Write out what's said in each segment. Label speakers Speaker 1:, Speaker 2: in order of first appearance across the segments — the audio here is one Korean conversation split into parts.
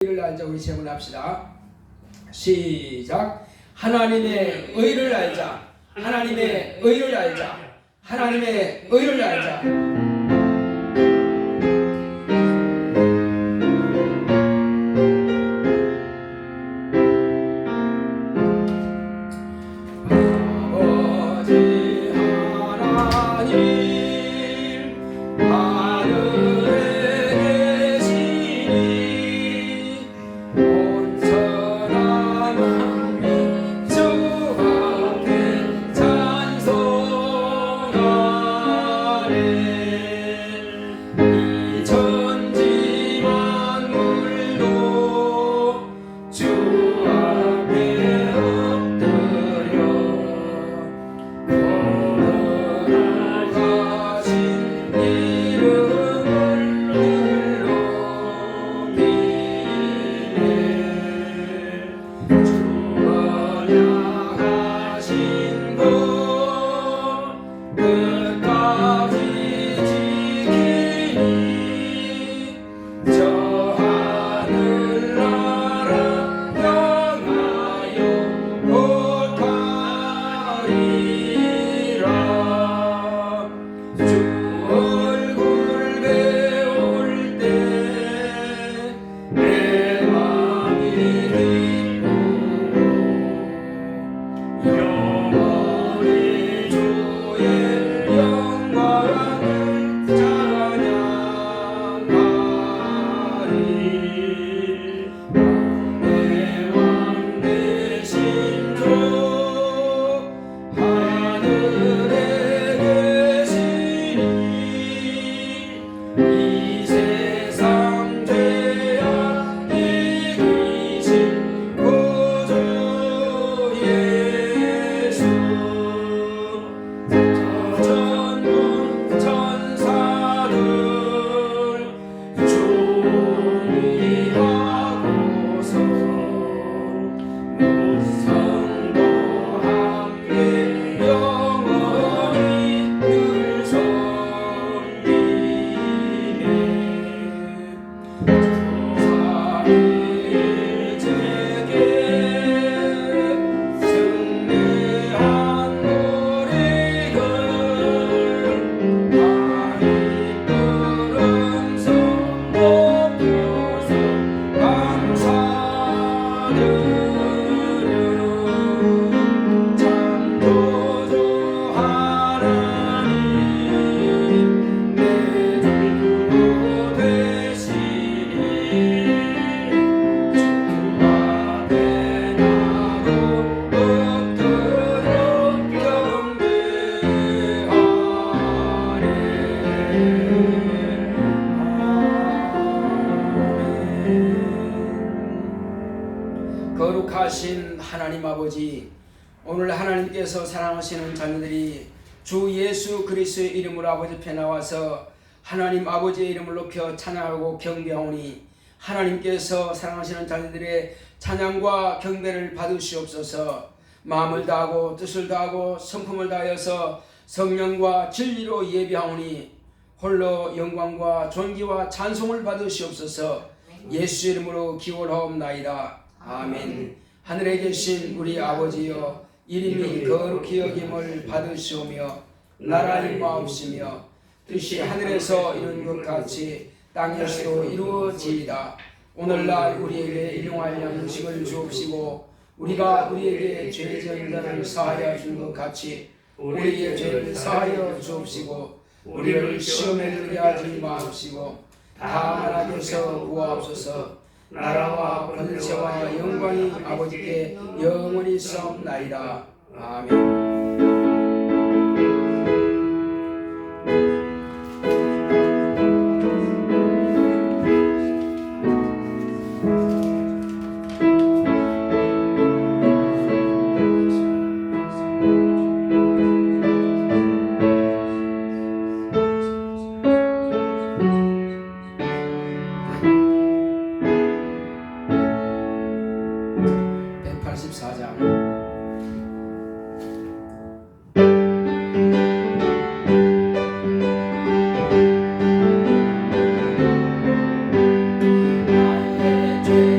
Speaker 1: 의를 알자. 우리 제문합시다. 시작. 하나님의 의를 알자. 하나님의 의를 알자. 하나님의 의를 알자. 거룩하신 하나님 아버지, 오늘 하나님께서 사랑하시는 자녀들이 주 예수 그리스도의 이름으로 아버지 앞에 나와서 하나님 아버지의 이름을 높여 찬양하고 경배하오니 하나님께서 사랑하시는 자녀들의 찬양과 경배를 받으시옵소서. 마음을 다하고 뜻을 다하고 성품을 다하여서 성령과 진리로 예배하오니 홀로 영광과 존귀와 찬송을 받으시옵소서. 예수 이름으로 기원하옵나이다. 아멘. 하늘에 계신 우리 아버지여, 이름이 거룩히 여김을 받으시오며 나라 임하옵시며 뜻이 하늘에서 이룬 것 같이 땅에서도 이루어지이다. 오늘날 우리에게 일용할 양식을 주옵시고 우리가 우리에게 죄 지은 자를 사하여 준 것 같이 우리의 죄를 사하여 주옵시고 우리를 시험에 들게 하지 마옵시고 다만 악에서 구하옵소서. 나라와 권세와 영광이 아버지께 영원히 있사옵나이다. 아멘. 죄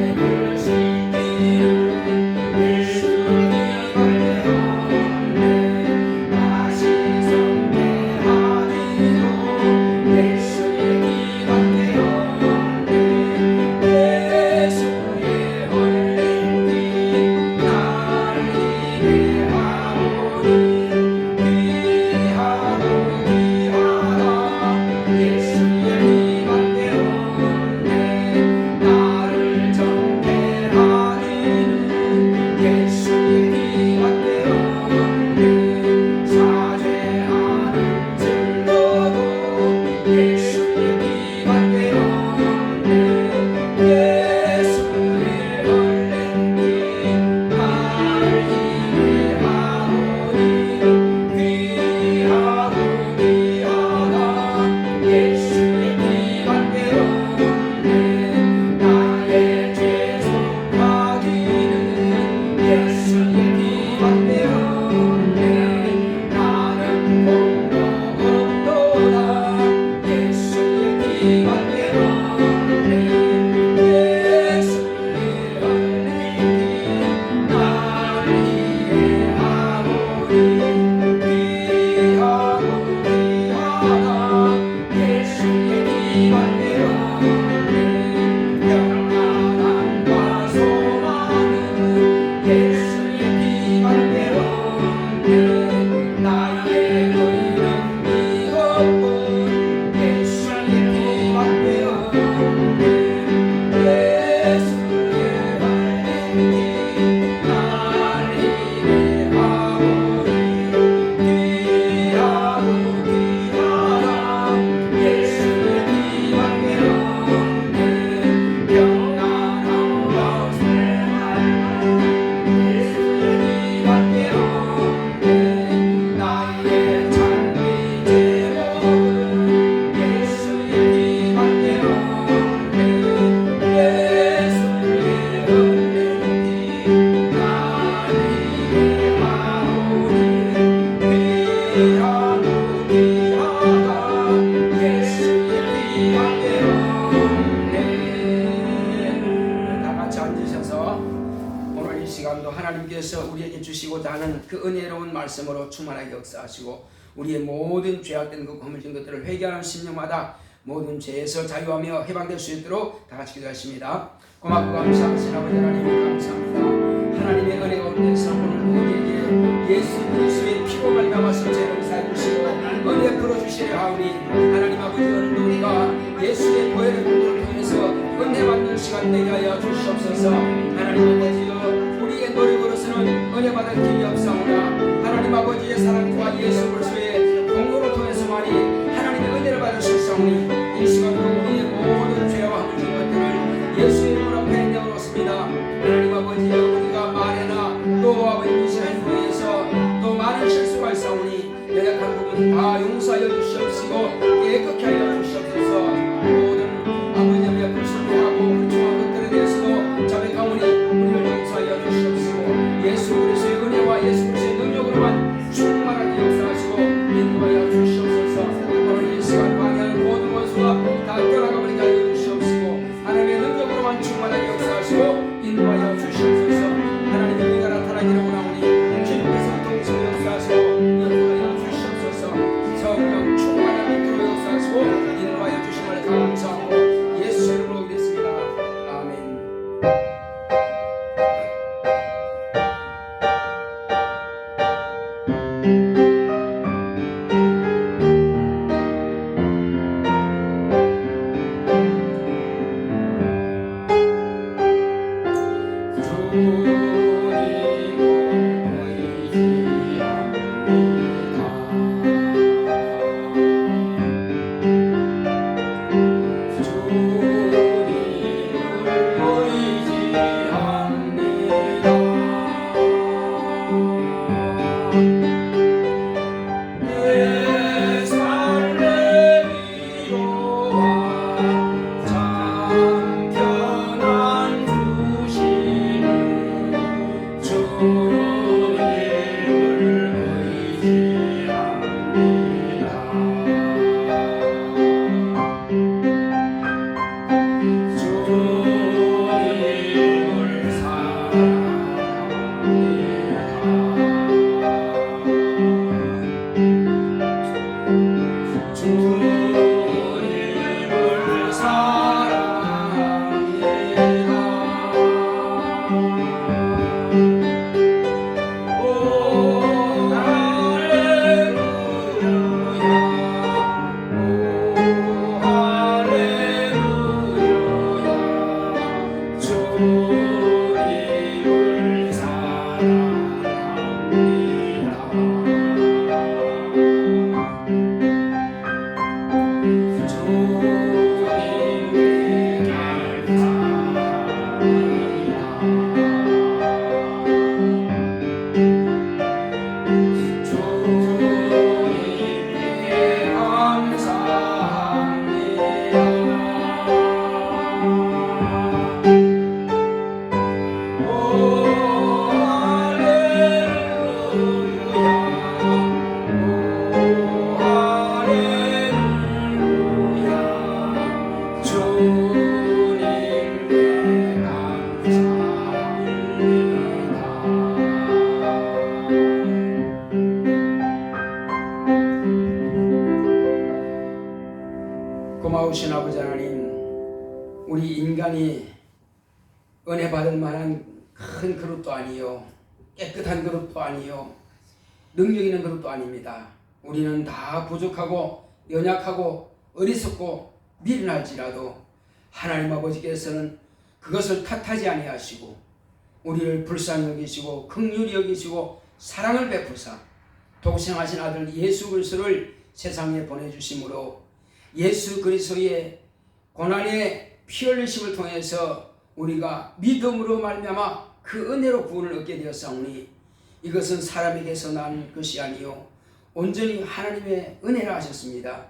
Speaker 1: 시간도 하나님께서 우리에게 주시고자 하는 그 은혜로운 말씀으로 충만하게 역사하시고 우리의 모든 죄악된 그 거물진 것들을 회개하는 심령마다 모든 죄에서 자유하며 해방될 수 있도록 다 같이 기도하십니다. 고맙고 감사하신 아버지 하나님 감사합니다. 하나님의 은혜 가운데서 오늘 우리에게 예수 그리스도의 피로 말미암아서 죄를 사해 주시고 은혜 풀어주시려 하오니 하나님 아버지 오늘도 우리가 예수의 보혈의 공로를 통해서 은혜 받는 시간 되게 하여 주시옵소서. 하나님 아버지여 우리의 노력으로서는 은혜 받을 길이 없사오나 하나님 아버지의 사랑과 예수 그리스도의 공로를 통해서만이 하나님의 은혜를 받을 수 있사오니 이 시간도 우리의 모든 죄와 함진 것들을 예수의 이름 앞에 내어놓습니다. 하나님 아버지여 우리가 말에나 또 아버지 이스라엘 후에서 또 많은 실수가 있사오니 연약한 부분 다 용서하여 주시옵시고 깨끗게 하여 주시옵소서. 모든 아버지의 불순종하고 불충한 것들에 대해서도 자백하오니 우리를 용서하여 주시옵시고 예수 그리스도의 은혜와 예수 그리스도의 능력으로만 충만하게 역사하시고 인도하여 주시옵소서. 오늘 이 시간 방해하는 모든 원수가 다 떠나가버리게 하여 주시옵시고 하나님의 능력으로만 충만하게 역사하시고 인도하여 주시옵소서. 하나님의 은혜가 나타나기를 원하오니 주님께서 동시에 역사하시고 인도하여 주시옵소서. 성령 충만한 믿음으로 역사하시고 인도하여 주심을 감사하고 예수 이름으로 기도했습니다. 아멘. 고마우신 아버지 하나님, 우리 인간이 은혜 받을 만한 큰 그릇도 아니요 깨끗한 그릇도 아니요 능력 있는 그릇도 아닙니다. 우리는 다 부족하고 연약하고 어리석고 미련할지라도 하나님 아버지께서는 그것을 탓하지 아니하시고 우리를 불쌍히 여기시고 긍휼히 여기시고 사랑을 베푸사 독생하신 아들 예수 그리스도를 세상에 보내주심으로 예수 그리스도의 고난의 피 흘리심을 통해서 우리가 믿음으로 말미암아 그 은혜로 구원을 얻게 되었사오니 이것은 사람에게서 난 것이 아니요 온전히 하나님의 은혜라 하셨습니다.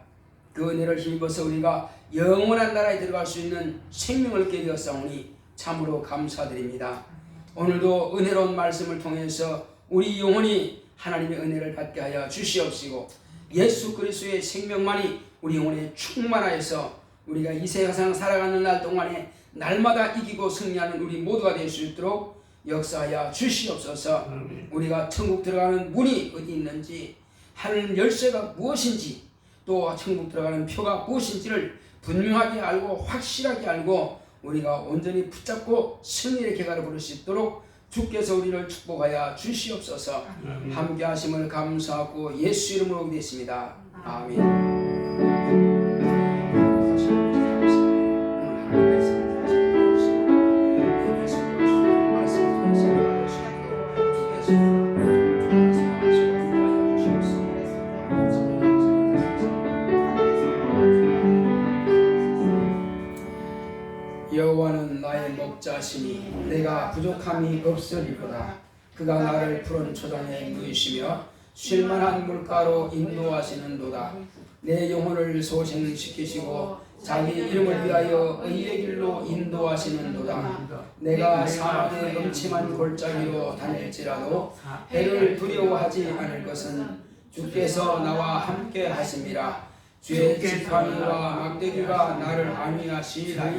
Speaker 1: 그 은혜를 힘입어서 우리가 영원한 나라에 들어갈 수 있는 생명을 얻게 되었사오니 참으로 감사드립니다. 오늘도 은혜로운 말씀을 통해서 우리 영혼이 하나님의 은혜를 받게 하여 주시옵시고 예수 그리스도의 생명만이 우리 영혼에 충만하여서 우리가 이 세상 살아가는 날 동안에 날마다 이기고 승리하는 우리 모두가 될 수 있도록 역사하여 주시옵소서. 우리가 천국 들어가는 문이 어디 있는지, 하늘 열쇠가 무엇인지, 또 천국 들어가는 표가 무엇인지를 분명하게 알고 확실하게 알고 우리가 온전히 붙잡고 승리의 개가를 부를 수 있도록 주께서 우리를 축복하여 주시옵소서. 함께 하심을 감사하고 예수 이름으로 기도했습니다. 아멘. 여호와는 나의 목자시니 내가 부족함이 없으리로다. 그가 나를 푸른 초장에 누이시며 쉴만한 물가로 인도하시는도다. 내 영혼을 소생시키시고 자기 이름을 위하여 의의 길로 인도하시는도다. 내가 사망의 음침한 골짜기로 다닐지라도 해를 두려워하지 않을 것은 주께서 나와 함께 하심이라. 주의 지팡이와 막대기가 나를 안위하시리이다.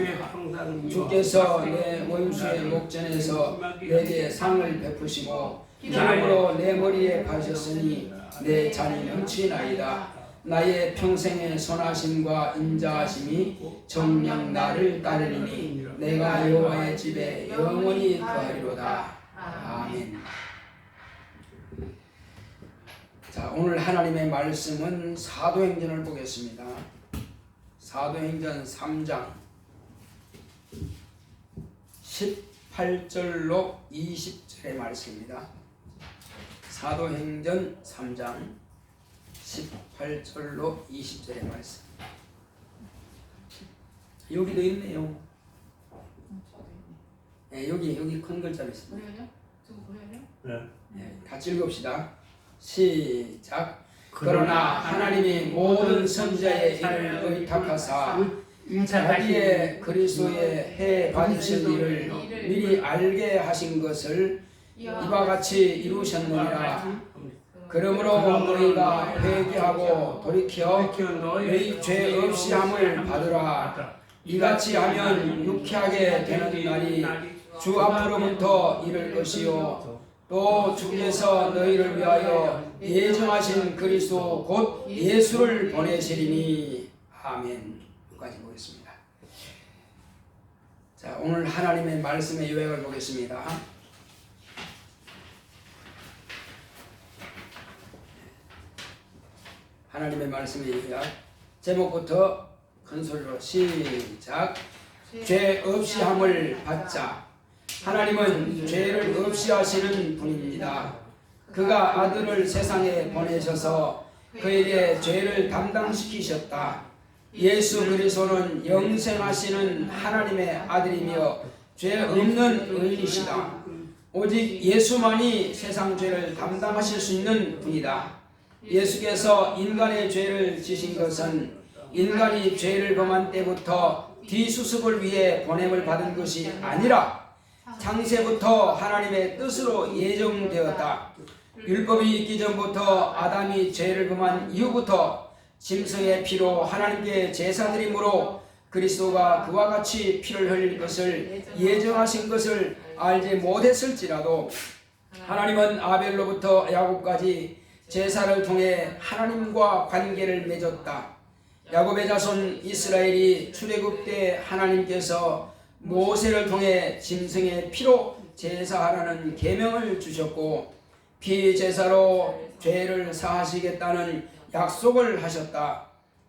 Speaker 1: 주께서 내 원수의 목전에서 내게 상을 베푸시고 기름으로 내 머리에 바르셨으니 내 잔이 넘치나이다. 나의 평생의 선하심과 인자하심이 정녕 나를 따르리니 내가 여호와의 집에 영원히 거하리로다. 아멘. 자, 오늘 하나님의 말씀은 사도행전을 보겠습니다. 사도행전 3장 18절로 20절의 말씀입니다. 사도행전 3장 18절로 20절의 말씀. 여기도 있네요. 네, 여기 큰 글자로 있습니다. 네, 같이 읽읍시다. 시작. 그러나 하나님이 모든 선지자의 일을 의탁하사 자기의 그리스도의 해 받으실 일을 미리 알게 하신 것을 이와 같이 이루셨느니라. 그러므로 너희가 회개하고 돌이켜 너희 죄 없이 함을 받으라. 이같이 하면 유쾌하게 되는 날이 주 앞으로부터 이를 것이요 또 주께서 너희를 위하여 예정하신 그리스도 곧 예수를 보내시리니. 아멘. 여기까지 보겠습니다. 자, 오늘 하나님의 말씀의 요약을 보겠습니다. 하나님의 말씀의 요약. 제목부터 큰 소리로 시작. 죄 없이 함을 받자. 하나님은 죄를 없이 하시는 분입니다. 그가 아들을 세상에 보내셔서 그에게 죄를 담당시키셨다. 예수 그리스도는 영생하시는 하나님의 아들이며 죄 없는 의인이시다. 오직 예수만이 세상 죄를 담당하실 수 있는 분이다. 예수께서 인간의 죄를 지신 것은 인간이 죄를 범한 때부터 뒤수습을 위해 보냄을 받은 것이 아니라 창세부터 하나님의 뜻으로 예정되었다. 율법이 있기 전부터 아담이 죄를 범한 이후부터 짐승의 피로 하나님께 제사드림으로 그리스도가 그와 같이 피를 흘릴 것을 예정하신 것을 알지 못했을지라도 하나님은 아벨로부터 야곱까지 제사를 통해 하나님과 관계를 맺었다. 야곱의 자손 이스라엘이 출애굽 때 하나님께서 모세를 통해 짐승의 피로 제사하라는 계명을 주셨고 피제사로 죄를 사하시겠다는 약속을 하셨다.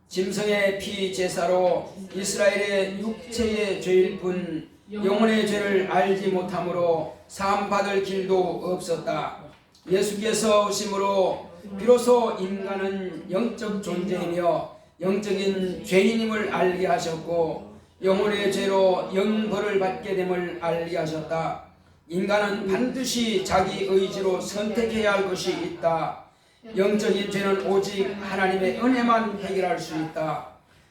Speaker 1: 짐승의 피제사로 이스라엘의 육체의 죄일 뿐 영혼의 죄를 알지 못함으로 사함받을 길도 없었다. 예수께서 오심으로 비로소 인간은 영적 존재이며 영적인 죄인임을 알게 하셨고 영혼의 죄로 영벌을 받게 됨을 알게 하셨다. 인간은 반드시 자기 의지로 선택해야 할 것이 있다. 영적인 죄는 오직 하나님의 은혜만 해결할 수 있다.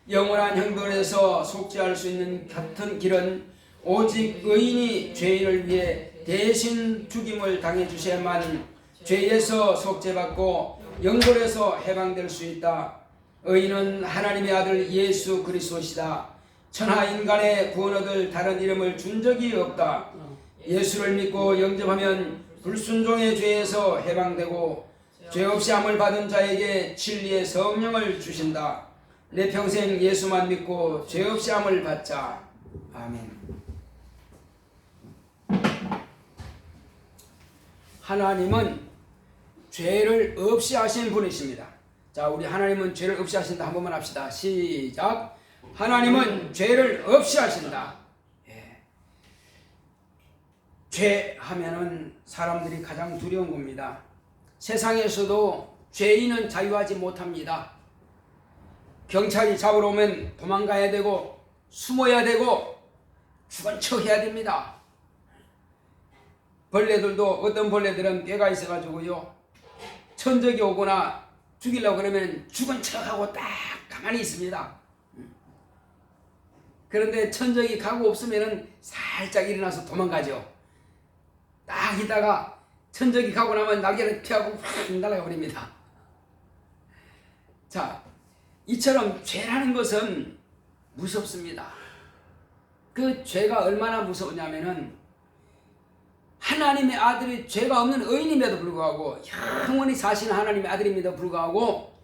Speaker 1: 영원한 형벌에서 속죄할 수 있는 같은 길은 오직 의인이 죄인을 위해 대신 죽임을 당해 주셔야만 죄에서 속죄받고 영벌에서 해방될 수 있다. 의인은 하나님의 아들 예수 그리스도시다. 천하 인간의 구원 얻을 다른 이름을 준 적이 없다. 예수를 믿고 영접하면 불순종의 죄에서 해방되고 죄 없이 함을 받은 자에게 진리의 성령을 주신다. 내 평생 예수만 믿고 죄 없이 함을 받자. 아멘. 하나님은 죄를 없이 하신 분이십니다. 자, 우리 하나님은 죄를 없이 하신다. 한 번만 합시다. 시작. 하나님은 죄를 없이 하신다. 예. 죄 하면은 사람들이 가장 두려운 겁니다. 세상에서도 죄인은 자유하지 못합니다. 경찰이 잡으러 오면 도망가야 되고 숨어야 되고 죽은 척 해야 됩니다. 벌레들도 어떤 벌레들은 꾀가 있어가지고요, 천적이 오거나 죽이려고 그러면 죽은 척하고 딱 가만히 있습니다. 그런데 천적이 가고 없으면 살짝 일어나서 도망가죠. 딱 있다가 천적이 가고 나면 날개를 펴고 확 날아가 버립니다. 자, 이처럼 죄라는 것은 무섭습니다. 그 죄가 얼마나 무서우냐면은 하나님의 아들이 죄가 없는 의인임에도 불구하고, 영원히 사시는 하나님의 아들임에도 불구하고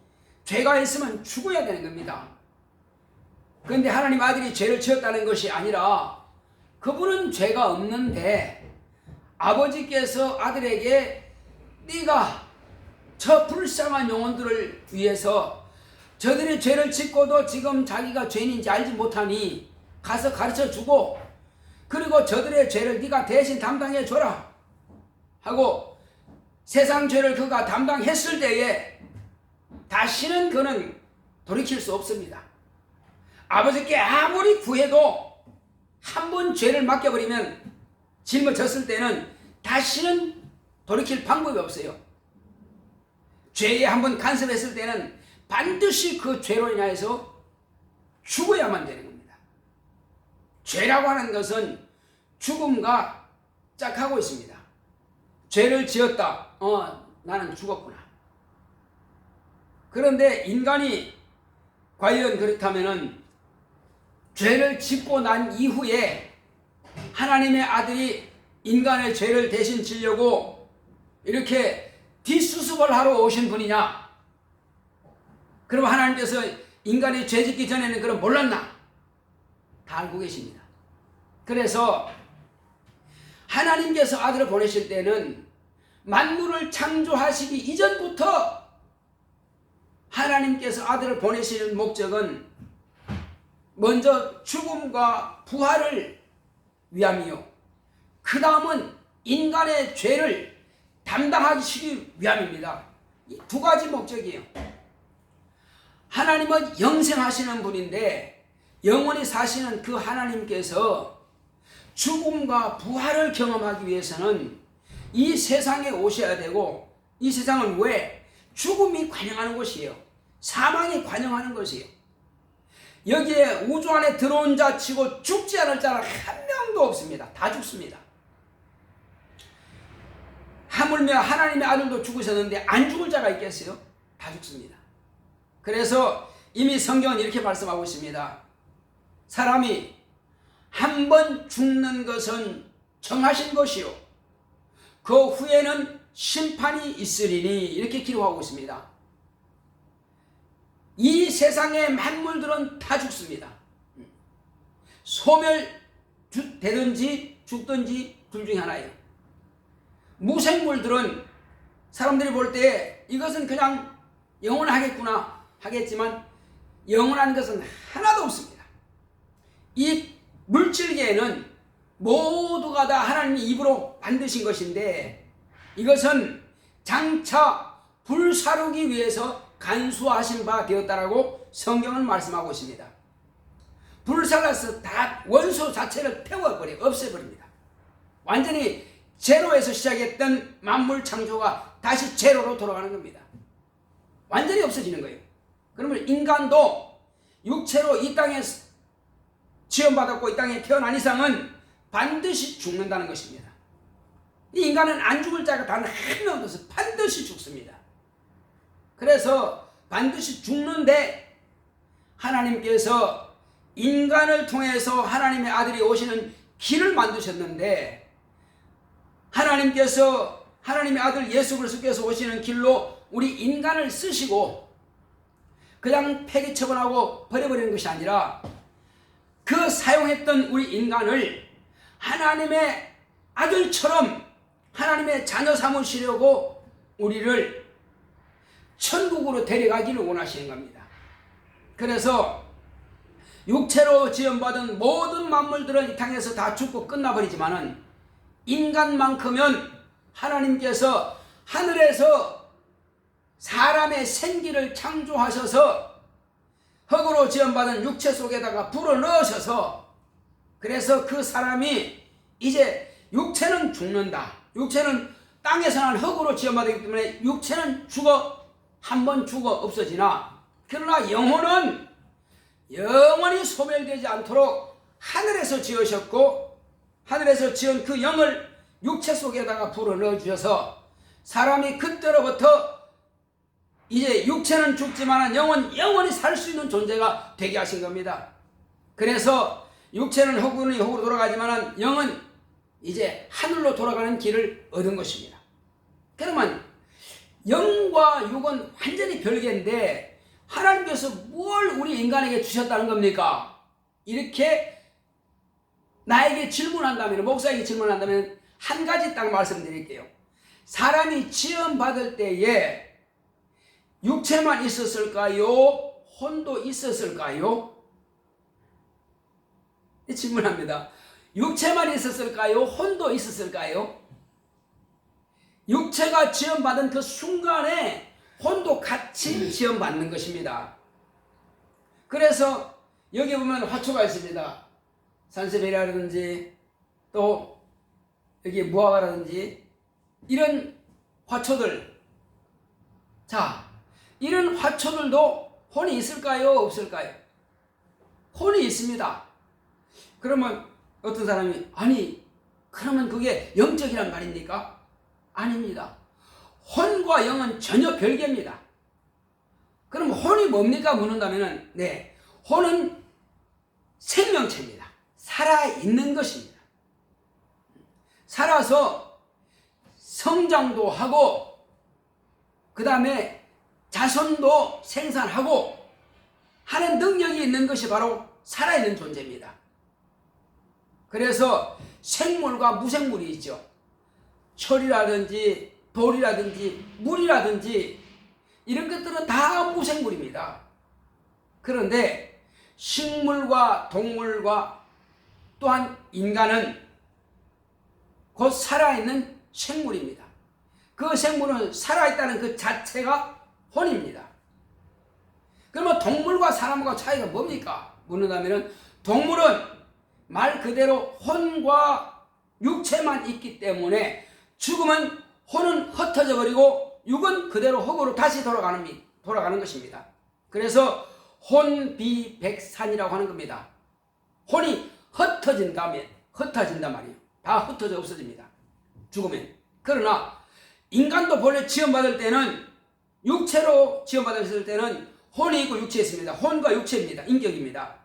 Speaker 1: 죄가 있으면 죽어야 되는 겁니다. 그런데 하나님 아들이 죄를 지었다는 것이 아니라 그분은 죄가 없는데 아버지께서 아들에게 네가 저 불쌍한 영혼들을 위해서 저들이 죄를 짓고도 지금 자기가 죄인인지 알지 못하니 가서 가르쳐주고, 그리고 저들의 죄를 네가 대신 담당해 줘라 하고 세상 죄를 그가 담당했을 때에 다시는 그는 돌이킬 수 없습니다. 아버지께 아무리 구해도 한 번 죄를 맡겨버리면, 짊어졌을 때는 다시는 돌이킬 방법이 없어요. 죄에 한 번 간섭했을 때는 반드시 그 죄로 인하여서 죽어야만 되는 겁니다. 죄라고 하는 것은 죽음과 짝하고 있습니다. 죄를 지었다. 나는 죽었구나. 그런데 인간이 과연 그렇다면은 죄를 짓고 난 이후에 하나님의 아들이 인간의 죄를 대신 지려고 이렇게 뒷수습을 하러 오신 분이냐? 그럼 하나님께서 인간이 죄 짓기 전에는 그럼 몰랐나? 다 알고 계십니다. 그래서 하나님께서 아들을 보내실 때는 만물을 창조하시기 이전부터 하나님께서 아들을 보내시는 목적은 먼저 죽음과 부활을 위함이요, 그 다음은 인간의 죄를 담당하시기 위함입니다. 이 두 가지 목적이에요. 하나님은 영생하시는 분인데 영원히 사시는 그 하나님께서 죽음과 부활을 경험하기 위해서는 이 세상에 오셔야 되고, 이 세상은 왜? 죽음이 관영하는 곳이에요. 사망이 관영하는 것이에요. 여기에 우주 안에 들어온 자 치고 죽지 않을 자는 한 명도 없습니다. 다 죽습니다. 하물며 하나님의 아들도 죽으셨는데 안 죽을 자가 있겠어요? 다 죽습니다. 그래서 이미 성경은 이렇게 말씀하고 있습니다. 사람이 한 번 죽는 것은 정하신 것이요, 그 후에는 심판이 있으리니, 이렇게 기록하고 있습니다. 이 세상의 만물들은 다 죽습니다. 소멸되든지 죽든지 둘 중에 하나예요. 무생물들은 사람들이 볼 때 이것은 그냥 영원하겠구나 하겠지만 영원한 것은 하나도 없습니다. 이 물질계에는 모두가 다 하나님의 입으로 만드신 것인데, 이것은 장차 불사르기 위해서 간수하신 바 되었다라고 성경은 말씀하고 있습니다. 불살라서 다 원소 자체를 태워버려 없애버립니다. 완전히 제로에서 시작했던 만물 창조가 다시 제로로 돌아가는 겁니다. 완전히 없어지는 거예요. 그러면 인간도 육체로 이 땅에 지원받았고 이 땅에 태어난 이상은 반드시 죽는다는 것입니다. 이 인간은 안 죽을 자가 단 한 명도 없어서 반드시 죽습니다. 그래서 반드시 죽는데 하나님께서 인간을 통해서 하나님의 아들이 오시는 길을 만드셨는데, 하나님께서 하나님의 아들 예수 그리스도께서 오시는 길로 우리 인간을 쓰시고 그냥 폐기 처분하고 버려버리는 것이 아니라 그 사용했던 우리 인간을 하나님의 아들처럼 하나님의 자녀 삼으시려고 우리를 천국으로 데려가기를 원하시는 겁니다. 그래서 육체로 지음받은 모든 만물들은 이 땅에서 다 죽고 끝나버리지만은 인간만큼은 하나님께서 하늘에서 사람의 생기를 창조하셔서 흙으로 지음받은 육체 속에다가 불어넣으셔서 그래서 그 사람이 이제 육체는 죽는다. 육체는 땅에서 난 흙으로 지음받았기 때문에 육체는 한 번 죽어 없어지나 그러나 영혼은 영원히 소멸되지 않도록 하늘에서 지으셨고 하늘에서 지은 그 영을 육체 속에다가 불어넣어 주셔서 사람이 그때로부터 이제 육체는 죽지만 영은 영원히 살 수 있는 존재가 되게 하신 겁니다. 그래서 육체는 흙으로 돌아가지만 영은 이제 하늘로 돌아가는 길을 얻은 것입니다. 그러면 영과 육은 완전히 별개인데 하나님께서 뭘 우리 인간에게 주셨다는 겁니까? 이렇게 나에게 질문한다면, 목사에게 질문한다면 한 가지 딱 말씀드릴게요. 사람이 지음받을 때에 육체만 있었을까요? 혼도 있었을까요? 질문합니다. 육체만 있었을까요? 혼도 있었을까요? 육체가 지음받은 그 순간에 혼도 같이 지음받는 것입니다. 그래서 여기 보면 화초가 있습니다. 산세베리아라든지 또 여기 무화과라든지 이런 화초들, 자, 이런 화초들도 혼이 있을까요? 없을까요? 혼이 있습니다. 그러면 어떤 사람이 아니 그러면 그게 영적이란 말입니까? 아닙니다. 혼과 영은 전혀 별개입니다. 그럼 혼이 뭡니까? 묻는다면 네, 혼은 생명체입니다. 살아있는 것입니다. 살아서 성장도 하고 그 다음에 자손도 생산하고 하는 능력이 있는 것이 바로 살아있는 존재입니다. 그래서 생물과 무생물이 있죠. 철이라든지 돌이라든지 물이라든지 이런 것들은 다 무생물입니다. 그런데 식물과 동물과 또한 인간은 곧 살아있는 생물입니다. 그 생물은 살아있다는 그 자체가 혼입니다. 그러면 동물과 사람과 차이가 뭡니까? 묻는다면 동물은 말 그대로 혼과 육체만 있기 때문에 죽으면 혼은 흩어져 버리고 육은 그대로 흙으로 다시 돌아가는 것입니다. 그래서 혼비백산이라고 하는 겁니다. 혼이 흩어진단 말이에요. 다 흩어져 없어집니다. 죽으면. 그러나 인간도 본래 지음받을 때는 육체로 지음받았을 때는 혼이 있고 육체 있습니다. 혼과 육체입니다. 인격입니다.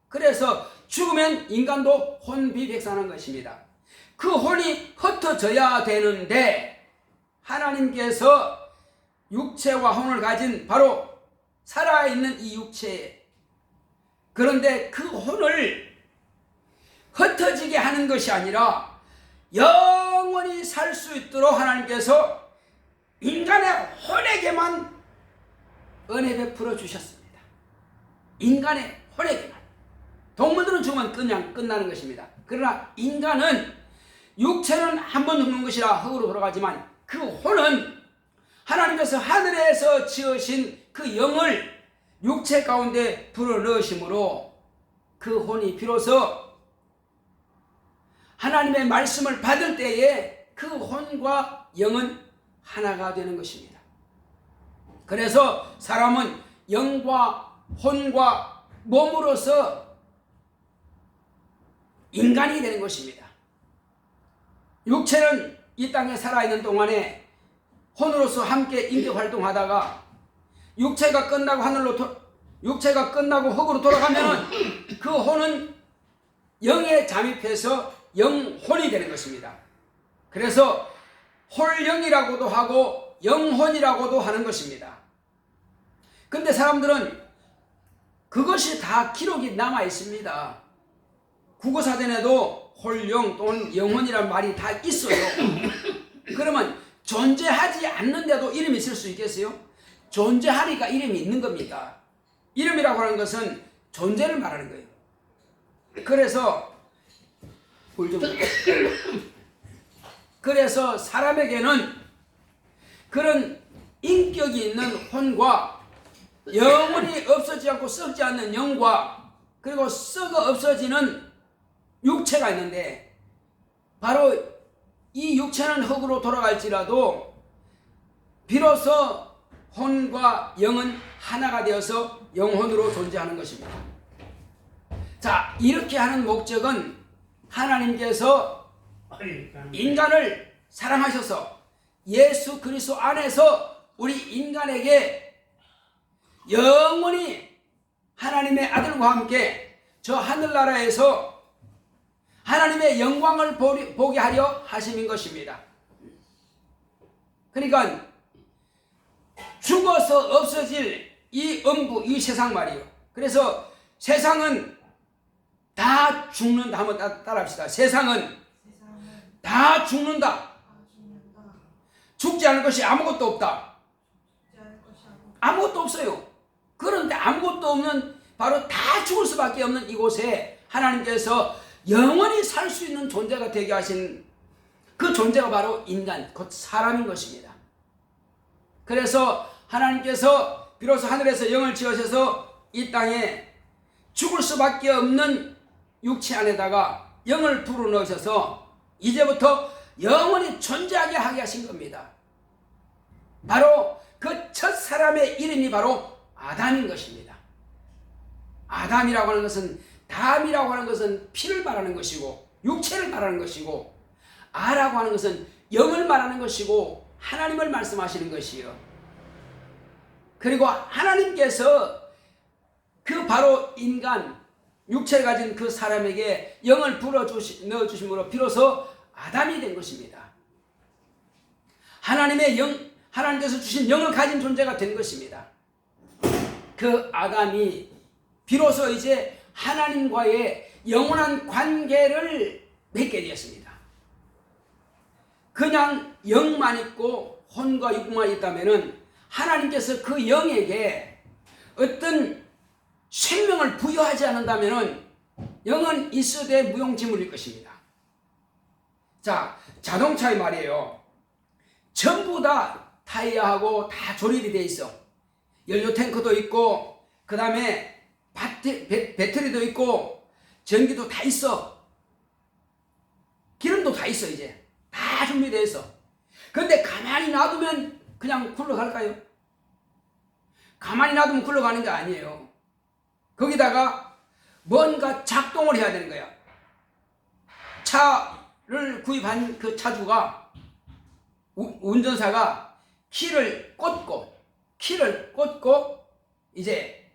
Speaker 1: 그래서 죽으면 인간도 혼비백산한 것입니다. 그 혼이 흩어져야 되는데 하나님께서 육체와 혼을 가진 바로 살아있는 이 육체, 그런데 그 혼을 흩어지게 하는 것이 아니라 영원히 살 수 있도록 하나님께서 인간의 혼에게만 은혜 베풀어 주셨습니다. 인간의 혼에게만. 동물들은 죽으면 그냥 끝나는 것입니다. 그러나 인간은 육체는 한 번 죽는 것이라 흙으로 돌아가지만 그 혼은 하나님께서 하늘에서 지으신 그 영을 육체 가운데 불어넣으심으로 그 혼이 비로소 하나님의 말씀을 받을 때에 그 혼과 영은 하나가 되는 것입니다. 그래서 사람은 영과 혼과 몸으로서 인간이 되는 것입니다. 육체는 이 땅에 살아있는 동안에 혼으로서 함께 인격 활동하다가 육체가 끝나고 흙으로 돌아가면 그 혼은 영에 잠입해서 영혼이 되는 것입니다. 그래서 홀영이라고도 하고 영혼이라고도 하는 것입니다. 근데 사람들은 그것이 다 기록이 남아 있습니다. 국어사전에도 홀영 또는 영혼이란 말이 다 있어요. 그러면 존재하지 않는데도 이름이 있을 수 있겠어요? 존재하니까 이름이 있는 겁니다. 이름이라고 하는 것은 존재를 말하는 거예요. 그래서 그래서 사람에게는 그런 인격이 있는 혼과 영원히 없어지지 않고 썩지 않는 영과 그리고 썩어 없어지는 육체가 있는데, 바로 이 육체는 흙으로 돌아갈지라도 비로소 혼과 영은 하나가 되어서 영혼으로 존재하는 것입니다. 자, 이렇게 하는 목적은 하나님께서 인간을 사랑하셔서 예수 그리스도 안에서 우리 인간에게 영원히 하나님의 아들과 함께 저 하늘나라에서 하나님의 영광을 보게 하려 하심인 것입니다. 그러니까 죽어서 없어질 이 음부, 이 세상 말이요. 그래서 세상은 다 죽는다. 한번 따라합시다. 세상은 다 죽는다. 죽지 않을 것이 아무것도 없다. 아무것도 없어요. 그런데 아무것도 없는, 바로 다 죽을 수밖에 없는 이곳에 하나님께서 영원히 살 수 있는 존재가 되게 하신 그 존재가 바로 인간, 곧 사람인 것입니다. 그래서 하나님께서 비로소 하늘에서 영을 지으셔서 이 땅에 죽을 수밖에 없는 육체 안에다가 영을 불어넣으셔서 이제부터 영원히 존재하게 하게 하신 겁니다. 바로 그 첫 사람의 이름이 바로 아담인 것입니다. 아담이라고 하는 것은, 담이라고 하는 것은 피를 말하는 것이고 육체를 말하는 것이고, 아라고 하는 것은 영을 말하는 것이고 하나님을 말씀하시는 것이요. 그리고 하나님께서 그 바로 인간, 육체를 가진 그 사람에게 영을 넣어주심으로 비로소 아담이 된 것입니다. 하나님의 영, 하나님께서 주신 영을 가진 존재가 된 것입니다. 그 아담이 비로소 이제 하나님과의 영원한 관계를 맺게 되었습니다. 그냥 영만 있고 혼과 육만 있다면은 하나님께서 그 영에게 어떤 생명을 부여하지 않는다면은 영은 있어도 무용지물일 것입니다. 자, 자동차의 말이에요. 전부 다 타이어하고 다 조립이 되어 있어. 연료 탱크도 있고, 그 다음에 배터리도 있고, 전기도 다 있어. 기름도 다 있어. 이제 다 준비되어 있어. 그런데 가만히 놔두면 그냥 굴러갈까요? 가만히 놔두면 굴러가는 게 아니에요. 거기다가 뭔가 작동을 해야 되는 거야. 차를 구입한 그 차주가, 운전사가 키를 꽂고 이제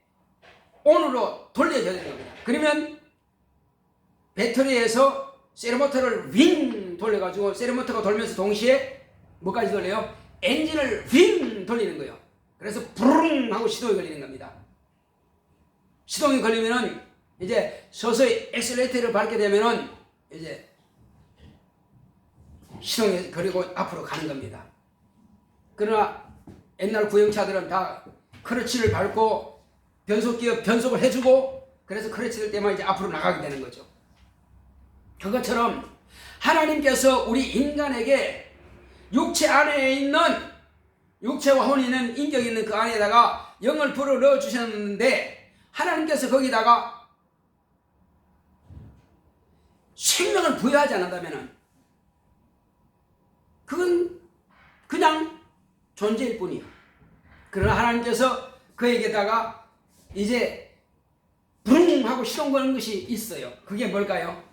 Speaker 1: 온으로 돌려줘야 되는 겁니다. 그러면 배터리에서 세르모터를 윙 돌려가지고, 세르모터가 돌면서 동시에 뭐까지 돌려요? 엔진을 윙 돌리는 거예요. 그래서 부릉 하고 시동이 걸리는 겁니다. 시동이 걸리면은 이제 서서히 엑셀레이터를 밟게 되면은 이제 시동이 걸리고 앞으로 가는 겁니다. 그러나 옛날 구형차들은 다 크러치를 밟고 변속을 해주고, 그래서 크러치를 때만 이제 앞으로 나가게 되는 거죠. 그것처럼 하나님께서 우리 인간에게 육체 안에 있는, 육체와 혼이 있는, 인격이 있는 그 안에다가 영을 불어 넣어 주셨는데, 하나님께서 거기다가 생명을 부여하지 않는다면 그건 그냥 존재일 뿐이에요. 그러나 하나님께서 그에게다가 이제 부릉 하고 시동 거는 것이 있어요. 그게 뭘까요?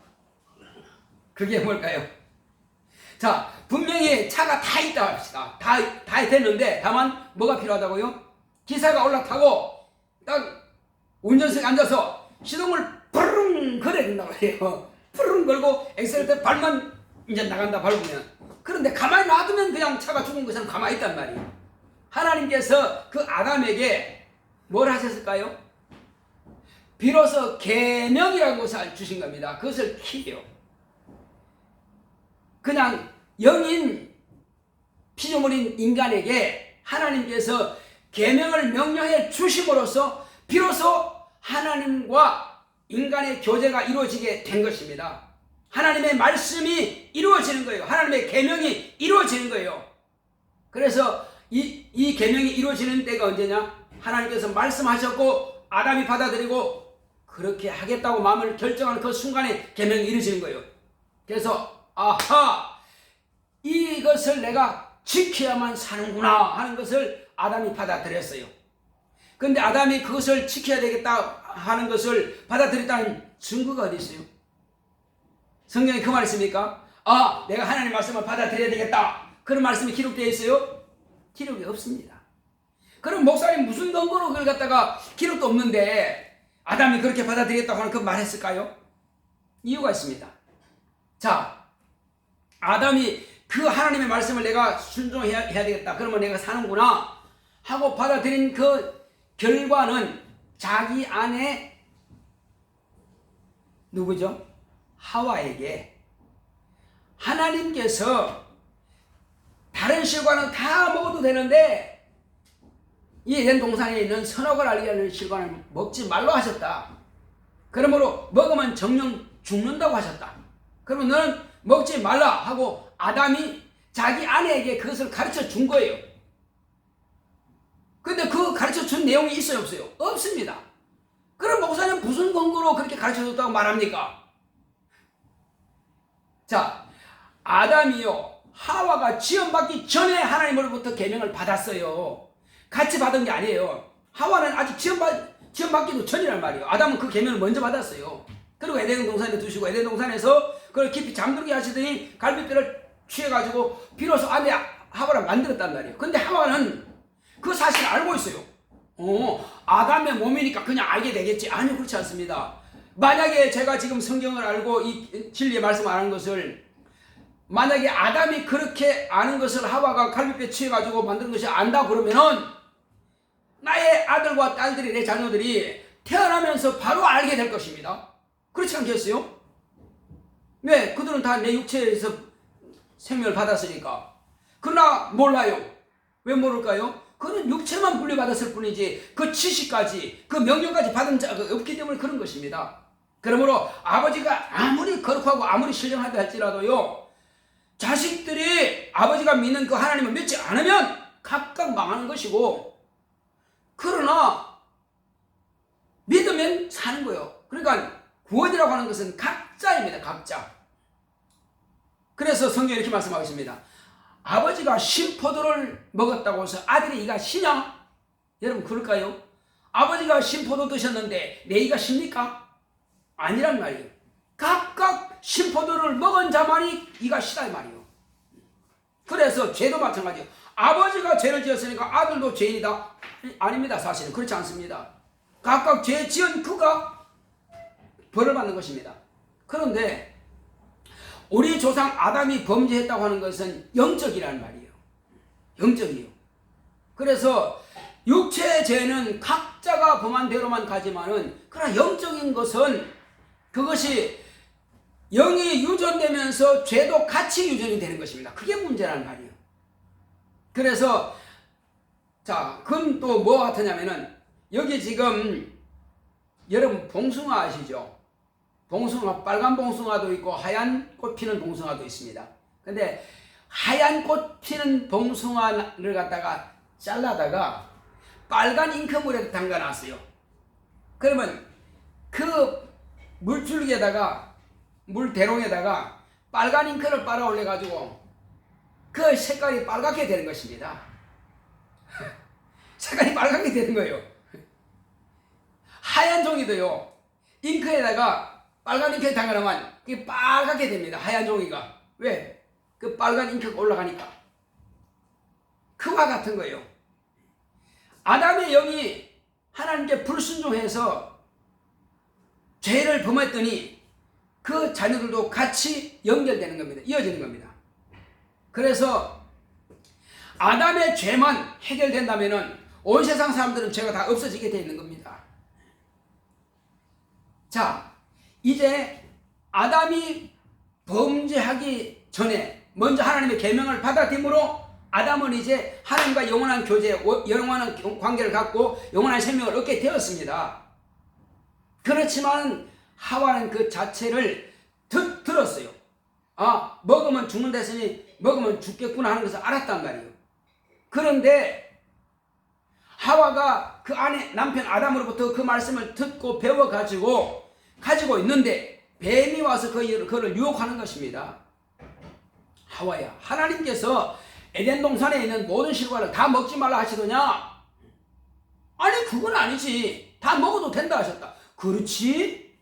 Speaker 1: 자, 분명히 차가 다 있다 합시다. 다 됐는데 다만 뭐가 필요하다고요? 기사가 올라타고 딱 운전석에 앉아서 시동을 부릉 걸어야 된다고 해요. 부릉 걸고 엑셀레이터 밟으면 이제 나간다. 밟으면 그런데 가만히 놔두면 그냥 차가 죽은 것처럼 가만히 있단 말이에요. 하나님께서 그 아담에게 뭘 하셨을까요? 비로소 계명이라는 것을 주신 겁니다. 그것을 키요. 그냥 영인 피조물인 인간에게 하나님께서 계명을 명령해 주심으로써 비로소 하나님과 인간의 교제가 이루어지게 된 것입니다. 하나님의 말씀이 이루어지는 거예요. 하나님의 계명이 이루어지는 거예요. 그래서 이 계명이 이루어지는 때가 언제냐? 하나님께서 말씀하셨고 아담이 받아들이고 그렇게 하겠다고 마음을 결정하는 그 순간에 계명이 이루어지는 거예요. 그래서 아하, 이것을 내가 지켜야만 사는구나 하는 것을 아담이 받아들였어요. 그런데 아담이 그것을 지켜야 되겠다 하는 것을 받아들였다는 증거가 어디 있어요? 성경에 그 말 있습니까? 아, 내가 하나님 말씀을 받아들여야 되겠다, 그런 말씀이 기록되어 있어요? 기록이 없습니다. 그럼 목사님 무슨 근거로 그걸 갖다가 기록도 없는데 아담이 그렇게 받아들였다고 하는 그 말했을까요? 이유가 있습니다. 자, 아담이 그 하나님의 말씀을 내가 순종해야 되겠다, 그러면 내가 사는구나 하고 받아들인 그 결과는 자기 아내 누구죠? 하와에게 하나님께서 다른 실과는 다 먹어도 되는데 이 에덴 동산에 있는 선악을 알게 하는 실과는 먹지 말로 하셨다. 그러므로 먹으면 정령 죽는다고 하셨다. 그러면 너는 먹지 말라 하고 아담이 자기 아내에게 그것을 가르쳐 준 거예요. 근데 그 가르쳐 준 내용이 있어요, 없어요? 없습니다. 그럼 목사님 무슨 근거로 그렇게 가르쳐 줬다고 말합니까? 자, 아담이요, 하와가 지음받기 전에 하나님으로부터 계명을 받았어요. 같이 받은 게 아니에요. 하와는 아직 지음받기도 전이란 말이에요. 아담은 그 계명을 먼저 받았어요. 그리고 에덴 동산에 두시고 에덴 동산에서 그걸 깊이 잠들게 하시더니 갈비뼈를 취해가지고 비로소 아내 하와를 만들었단 말이에요. 근데 하와는 그 사실을 알고 있어요. 아담의 몸이니까 그냥 알게 되겠지. 아니요, 그렇지 않습니다. 만약에 제가 지금 성경을 알고 이 진리의 말씀을 아는 것을, 만약에 아담이 그렇게 아는 것을 하와가 갈비뼈 취해가지고 만든 것이 안다 그러면은 나의 아들과 딸들이, 내 자녀들이 태어나면서 바로 알게 될 것입니다. 그렇지 않겠어요? 네, 그들은 다 내 육체에서 생명을 받았으니까. 그러나 몰라요. 왜 모를까요? 그는 육체만 분리받았을 뿐이지 그 지식까지, 그 명령까지 받은 자가 없기 때문에 그런 것입니다. 그러므로 아버지가 아무리 거룩하고 아무리 신령하다 할지라도요, 자식들이 아버지가 믿는 그 하나님을 믿지 않으면 각각 망하는 것이고, 그러나 믿으면 사는 거예요. 그러니까 구원이라고 하는 것은 각자입니다. 각자. 그래서 성경에 이렇게 말씀하고 있습니다. 아버지가 신포도를 먹었다고 해서 아들의 이가 시냐? 여러분 그럴까요? 아버지가 신포도 드셨는데 내 이가 십니까? 아니란 말이에요. 각각 신포도를 먹은 자만이 이가 시다 이 말이에요. 그래서 죄도 마찬가지예요. 아버지가 죄를 지었으니까 아들도 죄인이다? 아닙니다. 사실은 그렇지 않습니다. 각각 죄 지은 그가 벌을 받는 것입니다. 그런데 우리 조상 아담이 범죄했다고 하는 것은 영적이라는 말이에요. 영적이에요. 그래서 육체의 죄는 각자가 범한 대로만 가지만은, 그러나 영적인 것은 그것이 영이 유전되면서 죄도 같이 유전이 되는 것입니다. 그게 문제라는 말이에요. 그래서 자, 그건 또 뭐와 같으냐면은, 여기 지금 여러분 봉숭아 아시죠? 봉숭아, 빨간 봉숭아도 있고 하얀 꽃 피는 봉숭아도 있습니다. 근데 하얀 꽃 피는 봉숭아를 갖다가 잘라다가 빨간 잉크물에 담가놨어요. 그러면 그 물줄기에다가, 물대롱에다가 빨간 잉크를 빨아 올려가지고 그 색깔이 빨갛게 되는 것입니다. 색깔이 빨갛게 되는 거예요. 하얀 종이도요, 잉크에다가 빨간 잉크에 담가놓으면 그게 빨갛게 됩니다. 하얀 종이가. 왜? 그 빨간 잉크가 올라가니까. 그와 같은 거예요. 아담의 영이 하나님께 불순종해서 죄를 범했더니 그 자녀들도 같이 연결되는 겁니다. 이어지는 겁니다. 그래서 아담의 죄만 해결된다면은 온 세상 사람들은 죄가 다 없어지게 되어 있는 겁니다. 자, 이제 아담이 범죄하기 전에 먼저 하나님의 계명을 받아들임으로 아담은 이제 하나님과 영원한 교제, 영원한 관계를 갖고 영원한 생명을 얻게 되었습니다. 그렇지만 하와는 그 자체를 들었어요. 아, 먹으면 죽는다 했으니 먹으면 죽겠구나 하는 것을 알았단 말이에요. 그런데 하와가 그 안에 남편 아담으로부터 그 말씀을 듣고 배워가지고 가지고 있는데 뱀이 와서 그를 유혹하는 것입니다. 하와야, 하나님께서 에덴 동산에 있는 모든 실과를 다 먹지 말라 하시더냐? 아니, 그건 아니지. 다 먹어도 된다 하셨다. 그렇지?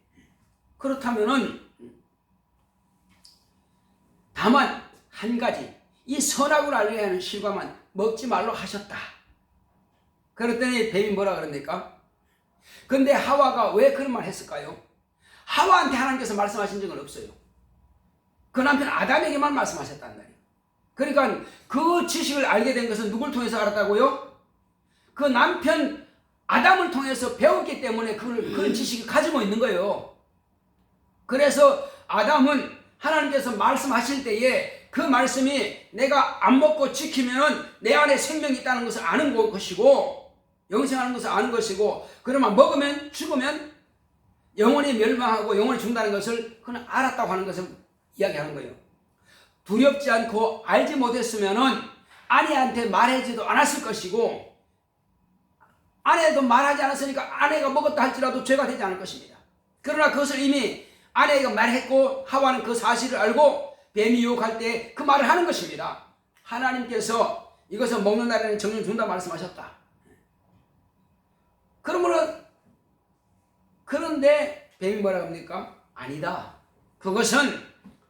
Speaker 1: 그렇다면은 다만 한 가지, 이 선악을 알게 하는 실과만 먹지 말라 하셨다. 그랬더니 뱀이 뭐라 그럽니까? 근데 하와가 왜 그런 말 했을까요? 하와한테 하나님께서 말씀하신 적은 없어요. 그 남편 아담에게만 말씀하셨단 말이에요. 그러니까 그 지식을 알게 된 것은 누굴 통해서 알았다고요? 그 남편 아담을 통해서 배웠기 때문에 그런 지식을 가지고 있는 거예요. 그래서 아담은 하나님께서 말씀하실 때에 그 말씀이 내가 안 먹고 지키면 내 안에 생명이 있다는 것을 아는 것이고 영생하는 것을 아는 것이고, 그러면 먹으면 죽으면 영원히 멸망하고 영원히 죽는다는 것을 그는 알았다고 하는 것을 이야기하는 거예요. 두렵지 않고 알지 못했으면은 아내한테 말하지도 않았을 것이고, 아내도 말하지 않았으니까 아내가 먹었다 할지라도 죄가 되지 않을 것입니다. 그러나 그것을 이미 아내가 말했고 하와는 그 사실을 알고 뱀이 유혹할 때 그 말을 하는 것입니다. 하나님께서 이것을 먹는 날에는 정령 준다 말씀하셨다. 그런데 뱀이 뭐라고 합니까? 아니다. 그것은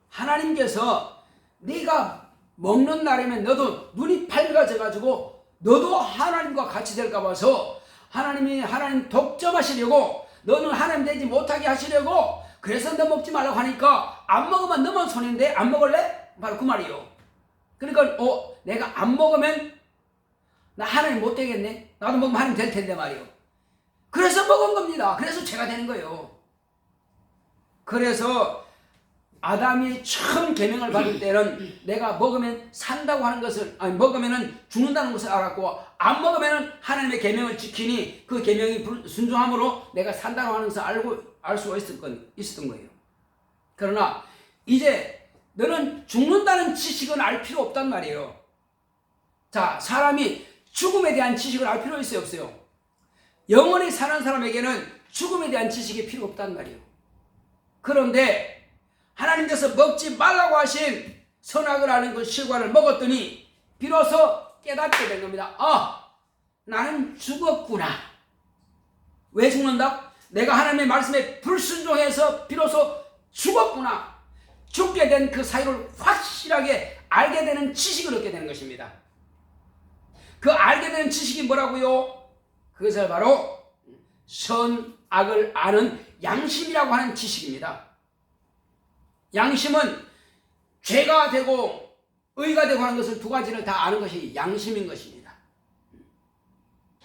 Speaker 1: 하나님께서 네가 먹는 날이면 너도 눈이 밝아져가지고 너도 하나님과 같이 될까 봐서 하나님 독점하시려고, 너는 하나님 되지 못하게 하시려고, 그래서 너 먹지 말라고 하니까 안 먹으면 너만 손인데 안 먹을래? 바로 그 말이요. 그러니까 내가 안 먹으면 나 하나님 못 되겠네? 나도 먹으면 하나님 될 텐데 말이요. 그래서 먹은 겁니다. 그래서 죄가 되는 거예요. 그래서 아담이 처음 계명을 받을 때는 내가 먹으면 산다고 하는 것을, 아니 먹으면 죽는다는 것을 알았고, 안 먹으면 하나님의 계명을 지키니 그 계명이 순종함으로 내가 산다고 하는 것을 알 수가 있었던 거예요. 그러나 이제 너는 죽는다는 지식은 알 필요 없단 말이에요. 자, 사람이 죽음에 대한 지식을 알 필요 있어요, 없어요? 영원히 사는 사람에게는 죽음에 대한 지식이 필요 없단 말이에요. 그런데 하나님께서 먹지 말라고 하신 선악을 아는 그 실과를 먹었더니 비로소 깨닫게 된 겁니다. 아, 나는 죽었구나. 왜 죽는다? 내가 하나님의 말씀에 불순종해서 비로소 죽었구나. 죽게 된 그 사유를 확실하게 알게 되는 지식을 얻게 되는 것입니다. 그 알게 되는 지식이 뭐라고요? 그것을 바로 선악을 아는 양심이라고 하는 지식입니다. 양심은 죄가 되고 의가 되고 하는 것을 두 가지를 다 아는 것이 양심인 것입니다.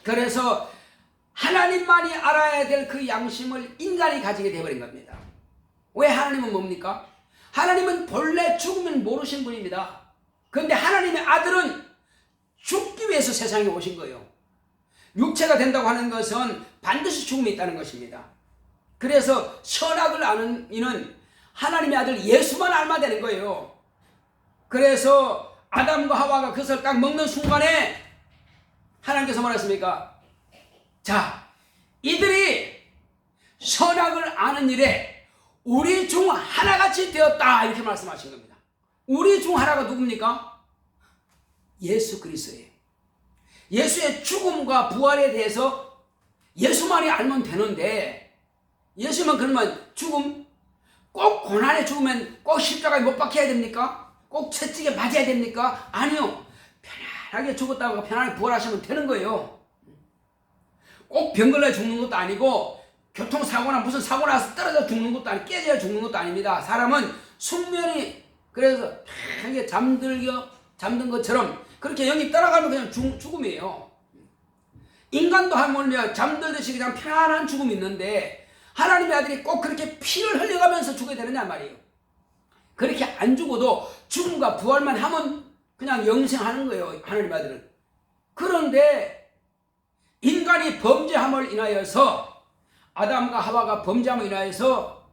Speaker 1: 그래서 하나님만이 알아야 될 그 양심을 인간이 가지게 되어버린 겁니다. 왜 하나님은 뭡니까? 하나님은 본래 죽음을 모르신 분입니다. 그런데 하나님의 아들은 죽기 위해서 세상에 오신 거예요. 육체가 된다고 하는 것은 반드시 죽음이 있다는 것입니다. 그래서 선악을 아는 이는 하나님의 아들 예수만 알면 되는 거예요. 그래서 아담과 하와가 그것을 딱 먹는 순간에 하나님께서 뭐라 했습니까? 자, 이들이 선악을 아는 일에 우리 중 하나같이 되었다, 이렇게 말씀하신 겁니다. 우리 중 하나가 누굽니까? 예수 그리스도예요. 예수의 죽음과 부활에 대해서 예수만이 알면 되는데, 예수만 그러면 죽음, 꼭 고난에 죽으면 꼭 십자가에 못 박혀야 됩니까? 꼭 채찍에 맞아야 됩니까? 아니요. 편안하게 죽었다고 편안하게 부활하시면 되는 거예요. 꼭 병 걸려 죽는 것도 아니고, 교통사고나 무슨 사고 나서 떨어져 죽는 것도 아니고, 깨져야 죽는 것도 아닙니다. 사람은 숙면이, 그래서 편하게 잠들겨 잠든 것처럼 그렇게 영이 떠나가면 그냥 죽음이에요. 인간도 하면요 잠들듯이 그냥 편안한 죽음이 있는데 하나님의 아들이 꼭 그렇게 피를 흘려가면서 죽어야 되느냐 말이에요. 그렇게 안 죽어도 죽음과 부활만 하면 그냥 영생하는 거예요, 하나님의 아들은. 그런데 인간이 범죄함을 인하여서, 아담과 하와가 범죄함을 인하여서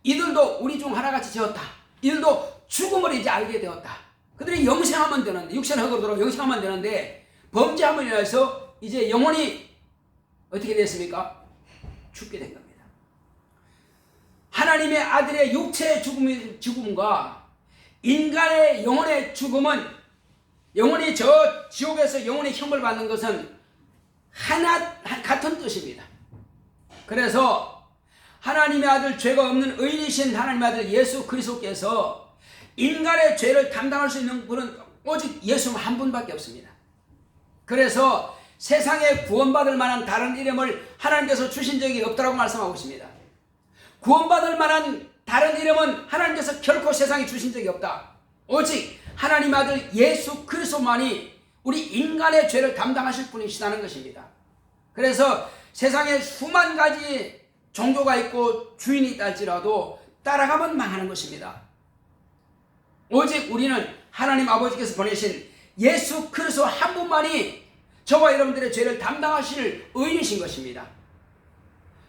Speaker 1: 이들도 우리 중 하나같이 되었다. 이들도 죽음을 이제 알게 되었다. 그들이 영생하면 되는데, 육체는 흙으로 돌아가 영생하면 되는데 범죄함을 인하여서 이제 영혼이 어떻게 됐습니까? 죽게 된 겁니다. 하나님의 아들의 육체의 죽음과 인간의 영혼의 죽음은, 영혼이 저 지옥에서 영혼의 형벌 받는 것은 같은 뜻입니다. 그래서 하나님의 아들, 죄가 없는 의인이신 하나님의 아들 예수 그리스도께서 인간의 죄를 담당할 수 있는 분은 오직 예수 한 분밖에 없습니다. 그래서 세상에 구원받을 만한 다른 이름을 하나님께서 주신 적이 없다고 말씀하고 있습니다. 구원받을 만한 다른 이름은 하나님께서 결코 세상에 주신 적이 없다. 오직 하나님의 아들 예수 그리스도만이 우리 인간의 죄를 담당하실 분이시다는 것입니다. 그래서 세상에 수만 가지 종교가 있고 주인이 있다 할지라도 따라가면 망하는 것입니다. 오직 우리는 하나님 아버지께서 보내신 예수 그리스도 한 분만이 저와 여러분들의 죄를 담당하실 의인이신 것입니다.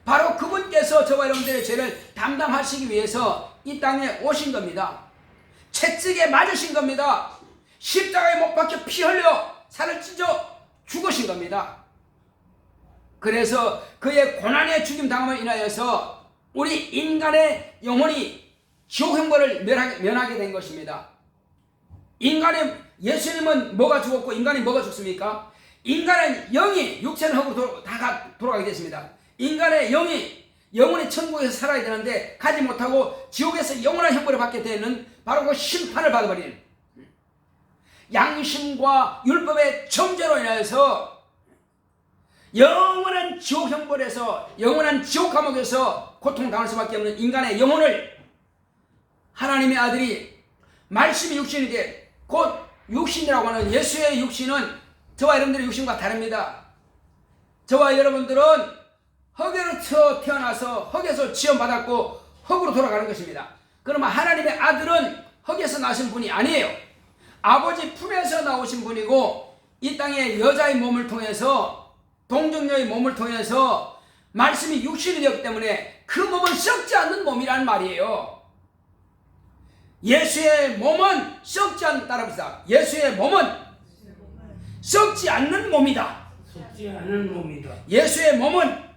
Speaker 1: 바로 그분께서 저와 여러분들의 죄를 담당하시기 위해서 이 땅에 오신 겁니다. 채찍에 맞으신 겁니다. 십자가에 못 박혀 피 흘려 살을 찢어 죽으신 겁니다. 그래서 그의 고난의 죽임 당함을 인하여서 우리 인간의 영혼이 지옥 형벌을 면하게 된 것입니다. 예수님은 뭐가 죽었고 인간이 뭐가 죽습니까? 인간은 영이, 육체는 흙으로 돌아가게 됐습니다. 인간의 영혼이 천국에서 살아야 되는데 가지 못하고 지옥에서 영원한 형벌을 받게 되는 바로 그 심판을 받아버리는, 양심과 율법의 정죄로 인하여서 영원한 지옥 형벌에서, 영원한 지옥 감옥에서 고통당할 수밖에 없는 인간의 영혼을 하나님의 아들이 말씀이 육신이 돼, 곧 육신이라고 하는 예수의 육신은 저와 여러분들의 육신과 다릅니다. 저와 여러분들은 흙에서 태어나서 흙에서 지원받았고 흙으로 돌아가는 것입니다. 그러면 하나님의 아들은 흙에서 나신 분이 아니에요. 아버지 품에서 나오신 분이고 이 땅에 여자의 몸을 통해서, 동정녀의 몸을 통해서 말씀이 육신이 되었기 때문에 그 몸은 썩지 않는 몸이란 말이에요. 예수의 몸은 썩지 않는, 따라합시다. 예수의 몸은 썩지 않는 몸이다.
Speaker 2: 썩지 않은 몸이다.
Speaker 1: 예수의 몸은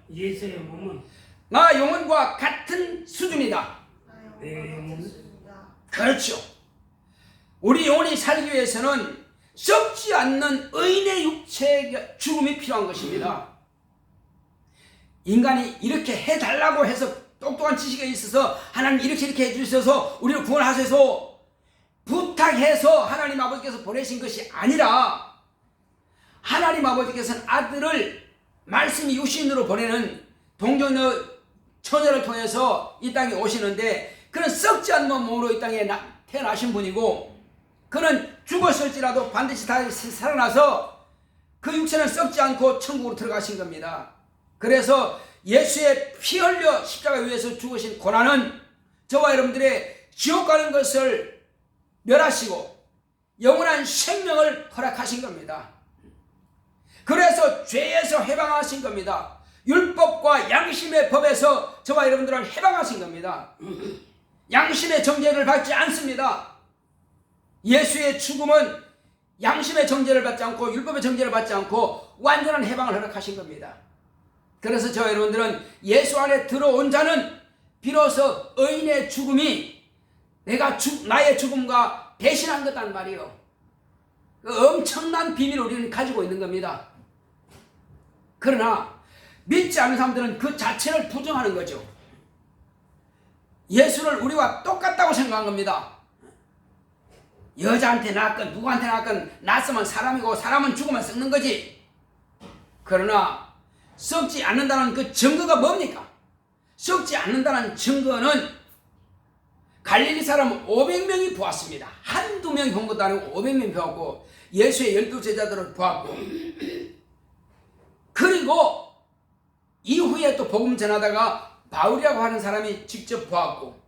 Speaker 1: 나 영혼과 같은 수준이다.
Speaker 2: 내 영혼.
Speaker 1: 그렇죠. 우리 영혼이 살기 위해서는 썩지 않는 의인의 육체의 죽음이 필요한 것입니다. 인간이 이렇게 해달라고 해서 똑똑한 지식이 있어서 하나님 이렇게 해주셔서 우리를 구원하셔서 부탁해서 하나님 아버지께서 보내신 것이 아니라 하나님 아버지께서는 아들을 말씀이 육신으로 보내는 동정녀 처녀를 통해서 이 땅에 오시는데, 그는 썩지 않는 몸으로 이 땅에 태어나신 분이고 그는 죽었을지라도 반드시 다시 살아나서 그 육체는 썩지 않고 천국으로 들어가신 겁니다. 그래서 예수의 피 흘려 십자가 위에서 죽으신 고난은 저와 여러분들의 지옥 가는 것을 멸하시고 영원한 생명을 허락하신 겁니다. 그래서 죄에서 해방하신 겁니다. 율법과 양심의 법에서 저와 여러분들을 해방하신 겁니다. 양심의 정죄를 받지 않습니다. 예수의 죽음은 양심의 정죄를 받지 않고 율법의 정죄를 받지 않고 완전한 해방을 허락하신 겁니다. 그래서 저와 여러분들은 예수 안에 들어온 자는 비로소 의인의 죽음이 나의 죽음과 대신한 거단 말이에요. 그 엄청난 비밀을 우리는 가지고 있는 겁니다. 그러나 믿지 않는 사람들은 그 자체를 부정하는 거죠. 예수를 우리와 똑같다고 생각한 겁니다. 여자한테 낳았건 누구한테 낳았건 낳았으면 사람이고 사람은 죽으면 썩는 거지. 그러나 썩지 않는다는 그 증거가 뭡니까? 썩지 않는다는 증거는 갈릴리 사람 500명이 보았습니다. 한두 명이 본 것도 아니고 500명이 보았고 예수의 12제자들을 보았고 그리고 이후에 또 복음 전하다가 바울이라고 하는 사람이 직접 보았고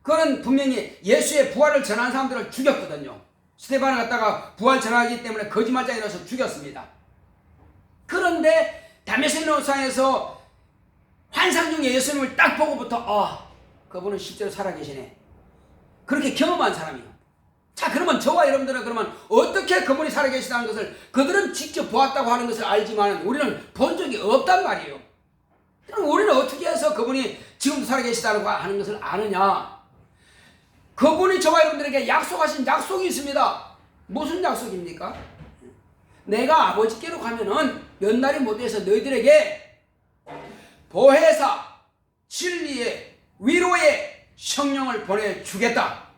Speaker 1: 그는 분명히 예수의 부활을 전한 사람들을 죽였거든요. 스데반을 갖다가 부활 전하기 때문에 거짓말장이라서 죽였습니다. 그런데 다메섹 노상에서 환상 중에 예수님을 딱 보고부터 그분은 실제로 살아계시네. 그렇게 경험한 사람이에요. 자, 그러면 저와 여러분들은 그러면 어떻게 그분이 살아계시다는 것을 그들은 직접 보았다고 하는 것을 알지만 우리는 본 적이 없단 말이에요. 그럼 우리는 어떻게 해서 그분이 지금도 살아계시다고 하는 것을 아느냐? 그분이 저와 여러분들에게 약속하신 약속이 있습니다. 무슨 약속입니까? 내가 아버지께로 가면은 몇 날이 못해서 너희들에게 보혜사, 진리의, 위로의 성령을 보내주겠다.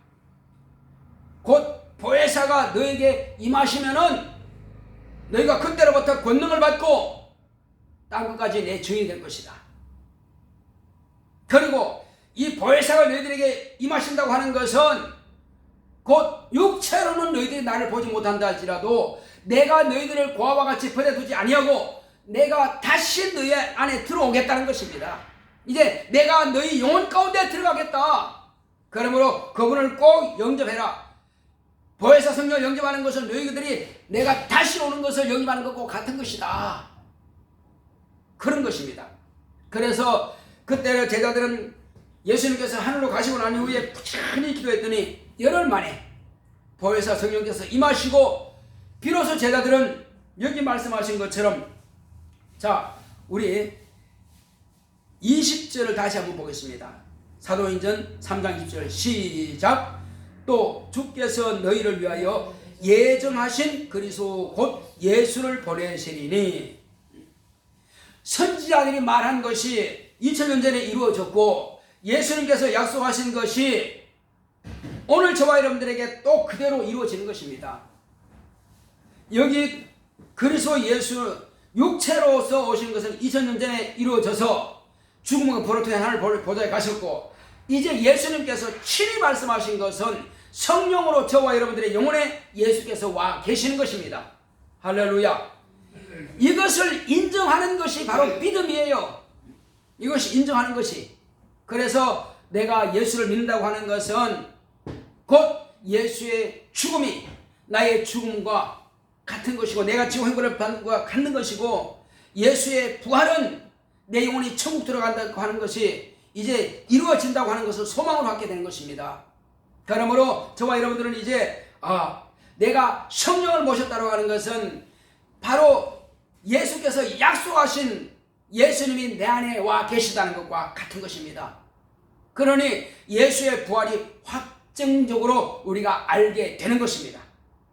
Speaker 1: 곧 보혜사가 너에게 임하시면은 너희가 그때로부터 권능을 받고 땅끝까지 내 증인이 될 것이다. 그리고 이 보혜사가 너희들에게 임하신다고 하는 것은 곧 육체로는 너희들이 나를 보지 못한다 할지라도 내가 너희들을 고아와 같이 버려두지 아니하고 내가 다시 너희 안에 들어오겠다는 것입니다. 이제 내가 너희 영혼 가운데 들어가겠다. 그러므로 그분을 꼭 영접해라. 보혜사 성령을 영접하는 것은 너희들이 내가 다시 오는 것을 영접하는 것과 같은 것이다. 그런 것입니다. 그래서 그때 제자들은 예수님께서 하늘로 가시고 난 이후에 부지런히 기도했더니 열흘 만에 보혜사 성령께서 임하시고 비로소 제자들은 여기 말씀하신 것처럼 자, 우리 20절을 다시 한번 보겠습니다. 사도행전 3장 20절 시작. 또 주께서 너희를 위하여 예정하신 그리스도 곧 예수를 보내시리니 선지자들이 말한 것이 2000년 전에 이루어졌고 예수님께서 약속하신 것이 오늘 저와 여러분들에게 또 그대로 이루어지는 것입니다. 여기 그리스도 예수 육체로서 오신 것은 2000년 전에 이루어져서 죽음과 부활을 통해 하늘 보좌에 가셨고 이제 예수님께서 친히 말씀하신 것은 성령으로 저와 여러분들의 영혼에 예수께서 와 계시는 것입니다. 할렐루야. 이것을 인정하는 것이 바로 믿음이에요. 이것이 인정하는 것이. 그래서 내가 예수를 믿는다고 하는 것은 곧 예수의 죽음이 나의 죽음과 같은 것이고 내가 지금 행복을 받는 것과 같은 것이고 예수의 부활은 내 영혼이 천국 들어간다고 하는 것이 이제 이루어진다고 하는 것을 소망으로 갖게 되는 것입니다. 그러므로 저와 여러분들은 이제 내가 성령을 모셨다고 하는 것은 바로 예수께서 약속하신 예수님이 내 안에 와 계시다는 것과 같은 것입니다. 그러니 예수의 부활이 확정적으로 우리가 알게 되는 것입니다.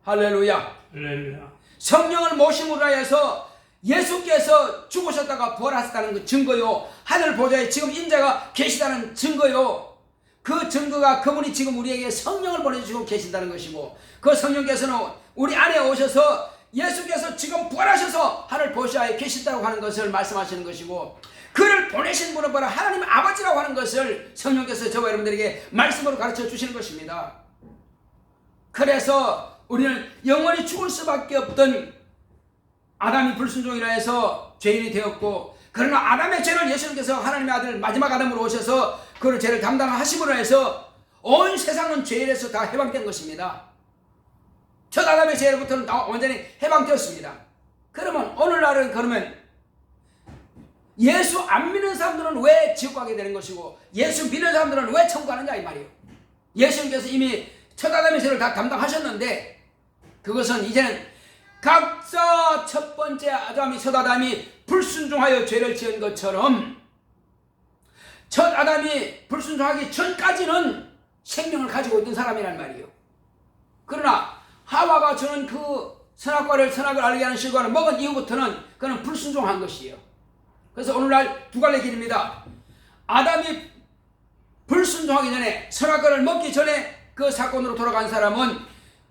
Speaker 1: 할렐루야.
Speaker 2: 할렐루야.
Speaker 1: 성령을 모심으로 하여서 예수께서 죽으셨다가 부활하셨다는 그 증거요. 하늘 보좌에 지금 인자가 계시다는 증거요. 그 증거가 그분이 지금 우리에게 성령을 보내주시고 계신다는 것이고 그 성령께서는 우리 안에 오셔서 예수께서 지금 부활하셔서 하늘 보좌에 계신다고 하는 것을 말씀하시는 것이고 그를 보내신 분은 바로 하나님 아버지라고 하는 것을 성령께서 저와 여러분들에게 말씀으로 가르쳐 주시는 것입니다. 그래서 우리는 영원히 죽을 수밖에 없던 아담이 불순종이라 해서 죄인이 되었고 그러나 아담의 죄를 예수님께서 하나님의 아들 마지막 아담으로 오셔서 그 죄를 담당하심으로 해서 온 세상은 죄에서 다 해방된 것입니다. 첫 아담의 죄로부터는 다 완전히 해방되었습니다. 그러면 오늘날은 그러면 예수 안 믿는 사람들은 왜 지옥 가게 되는 것이고 예수 믿는 사람들은 왜 천국 가느냐 이 말이에요. 예수님께서 이미 첫 아담의 죄를 다 담당하셨는데 그것은 이제는 각자 첫 번째 아담이 첫 아담이 불순종하여 죄를 지은 것처럼 첫 아담이 불순종하기 전까지는 생명을 가지고 있던 사람이란 말이에요. 그러나 하와가 주는 그 선악과를 선악을 알게 하는 실과를 먹은 이후부터는 그는 불순종한 것이에요. 그래서 오늘날 두 갈래 길입니다. 아담이 불순종하기 전에 선악과를 먹기 전에 그 사건으로 돌아간 사람은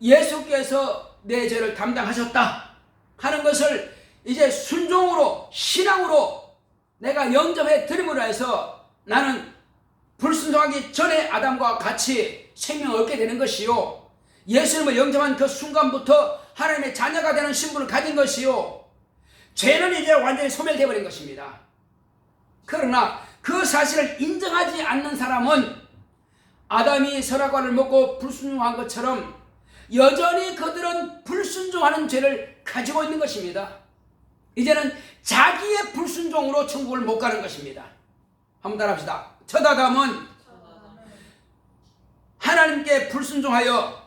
Speaker 1: 예수께서 내 죄를 담당하셨다 하는 것을 이제 순종으로 신앙으로 내가 영접해 드림으로 해서 나는 불순종하기 전에 아담과 같이 생명을 얻게 되는 것이요, 예수님을 영접한 그 순간부터 하나님의 자녀가 되는 신분을 가진 것이요, 죄는 이제 완전히 소멸되어 버린 것입니다. 그러나 그 사실을 인정하지 않는 사람은 아담이 선악과를 먹고 불순종한 것처럼 여전히 그들은 불순종하는 죄를 가지고 있는 것입니다. 이제는 자기의 불순종으로 천국을 못 가는 것입니다. 한번 따라합시다. 첫 아담은 하나님께 불순종하여